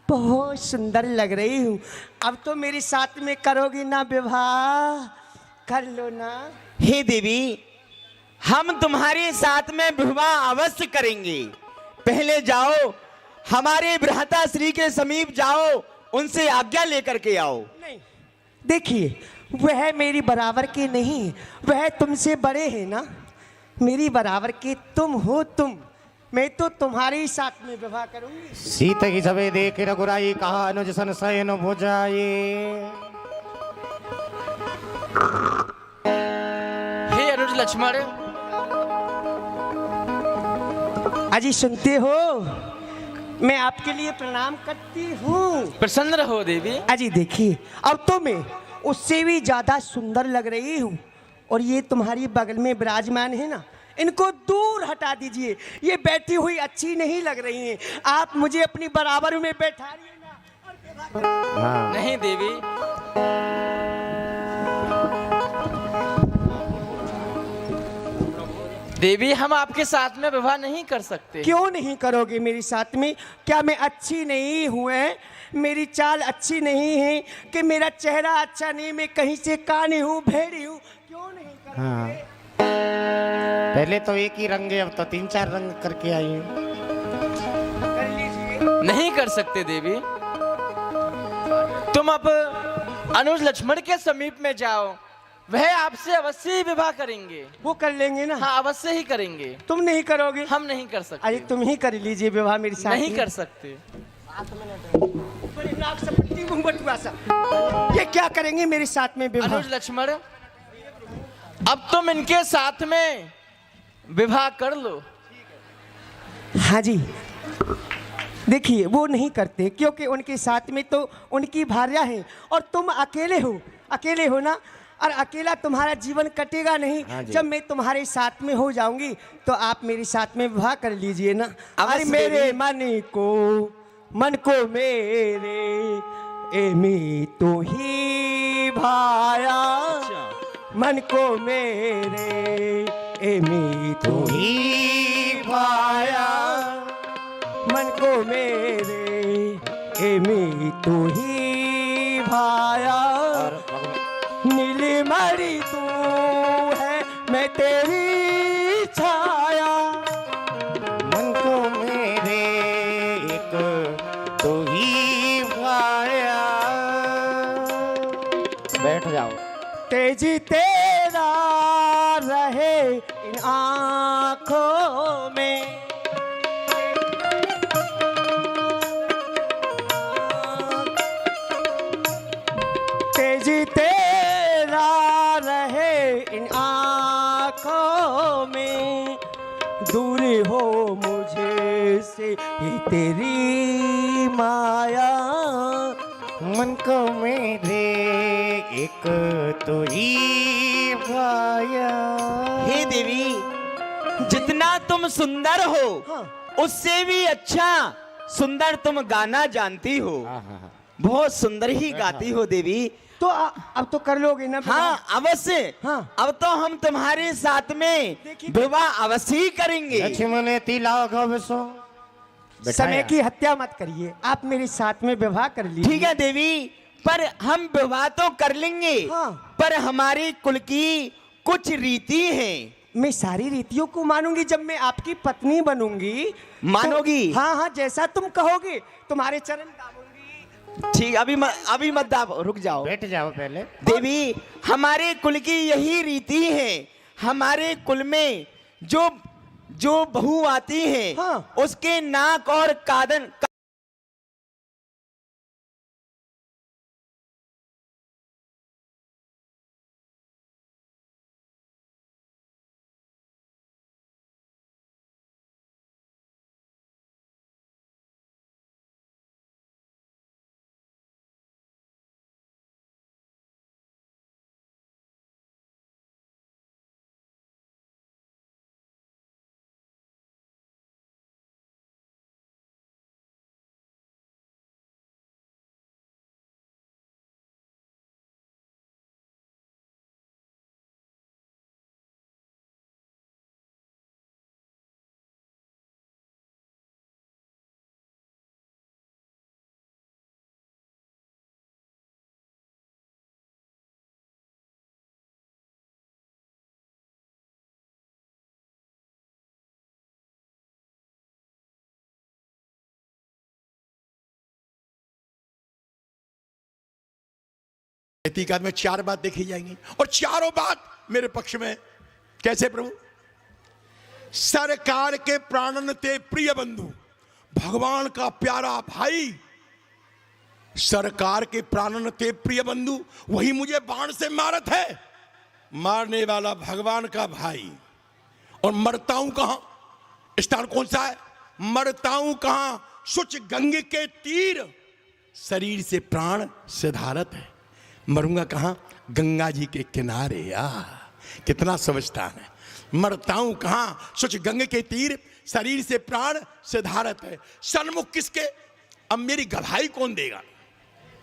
बहुत सुंदर लग रही हूँ। अब तो मेरे साथ में करोगी ना विवाह? कर लो ना। हे देवी, हम तुम्हारे साथ में विवाह अवश्य करेंगे। पहले जाओ, हमारे भ्राता श्री के समीप जाओ, उनसे आज्ञा लेकर के आओ। नहीं, देखिए वह मेरी बराबर के नहीं, वह तुमसे बड़े हैं ना, मेरी बराबर के तुम हो तुम। मैं तो तुम्हारे ही साथ में विवाह करूंगी। सीता की सबे देख रघुराई, कहा अनुज सन शयन भुजाए। हे अनुज लक्ष्मण, अजी सुनते हो, मैं आपके लिए प्रणाम करती हूँ। प्रसन्न रहो देवी। अजी देखिए, अब तो मैं उससे भी ज्यादा सुंदर लग रही हूँ, और ये तुम्हारी बगल में विराजमान है ना, इनको दूर हटा दीजिए, ये बैठी हुई अच्छी नहीं लग रही हैं। आप मुझे अपनी बराबर में बैठाइए ना। नहीं देवी, देवी हम आपके साथ में विवाह नहीं कर सकते। क्यों नहीं करोगे मेरे साथ में? क्या मैं अच्छी नहीं हूँ? मेरी चाल अच्छी नहीं है कि मेरा चेहरा अच्छा नहीं, मैं कहीं से कानी हूँ, भेड़ी हूँ, क्यों नहीं करोगे? हाँ। पहले तो एक ही रंग है, अब तो 3-4 रंग करके आई है। कर लीजिए। नहीं कर सकते देवी, तुम अब अनुज लक्ष्मण के समीप में जाओ, वह आपसे अवश्य ही विवाह करेंगे। वो कर लेंगे ना? हाँ अवश्य ही करेंगे। तुम नहीं करोगे? हम नहीं कर सकते। अरे तुम ही कर लीजिए विवाह मेरे साथ। नहीं कर सकते। बड़ी नाक से पट्टी, मुंह बटुआ सा। ये क्या करेंगे मेरे साथ में विवाह? अनुज लक्ष्मण, अब तुम इनके साथ में विवाह कर लो। हाँ जी, देखिए वो नहीं करते, क्योंकि उनके साथ में तो उनकी भार्या है, और तुम अकेले हो, अकेले हो ना, और अकेला तुम्हारा जीवन कटेगा नहीं। जब मैं तुम्हारे साथ में हो जाऊंगी तो आप मेरे साथ में विवाह कर लीजिए ना। अरे मेरे मन को मेरे एमी तो ही भाया, मन को मेरे एमी तो ही भाया, मन को मेरे एमी तो ही भाया। नीली मरी तू है, मैं तेरी छाया, मन को मेरे एक तू ही भाया। बैठ जाओ। तेजी तेरा रहे इन आंखों में, तेजी तेरा रहे इन आंखों में, दूर हो मुझे से ये तेरी माया। मन को मेरे एक तू ही भाया। हे देवी, जितना तुम सुंदर हो उससे भी अच्छा सुंदर तुम गाना जानती हो। बहुत सुंदर ही गाती हो देवी। तो अब तो कर लोगे ना? हाँ अवश्य। हाँ। अब तो हम तुम्हारे साथ में विवाह अवश्य ही करेंगे। लक्ष्मण तिलाघव सो। समय की हत्या मत करिए, आप मेरे साथ में विवाह कर लीजिए। ठीक है देवी, पर हम विवाह तो कर लेंगे। हाँ। पर हमारे कुल की कुछ रीति है। मैं सारी रीतियों को मानूंगी जब मैं आपकी पत्नी बनूंगी। मानोगी? हाँ हाँ, जैसा तुम कहोगे तुम्हारे चरण दाबूंगी। ठीक, अभी मत दाबो, रुक जाओ। बैठ जाओ पहले। देवी, हमारे कुल की यही रीति है। हमारे कुल में जो बहू आती है, हाँ। उसके नाक और कादन एकाद में 4 बात देखी जाएंगी और चारों बात मेरे पक्ष में। कैसे प्रभु? सरकार के प्राणन ते प्रिय बंधु, भगवान का प्यारा भाई। सरकार के प्राणन ते प्रिय बंधु, वही मुझे बाण से मारत है। मारने वाला भगवान का भाई। और मरता हूं कहां? स्थान कौन सा है? मरता हूं कहां? सुच गंगे के तीर, शरीर से प्राण सिधारत है। मरूंगा कहां? गंगा जी के किनारे। कितना समझता है। मरता हूं कहां? सुच गंगे के तीर, शरीर से प्राण सिधारत है। सन्मुख किसके? अब मेरी गवाही कौन देगा?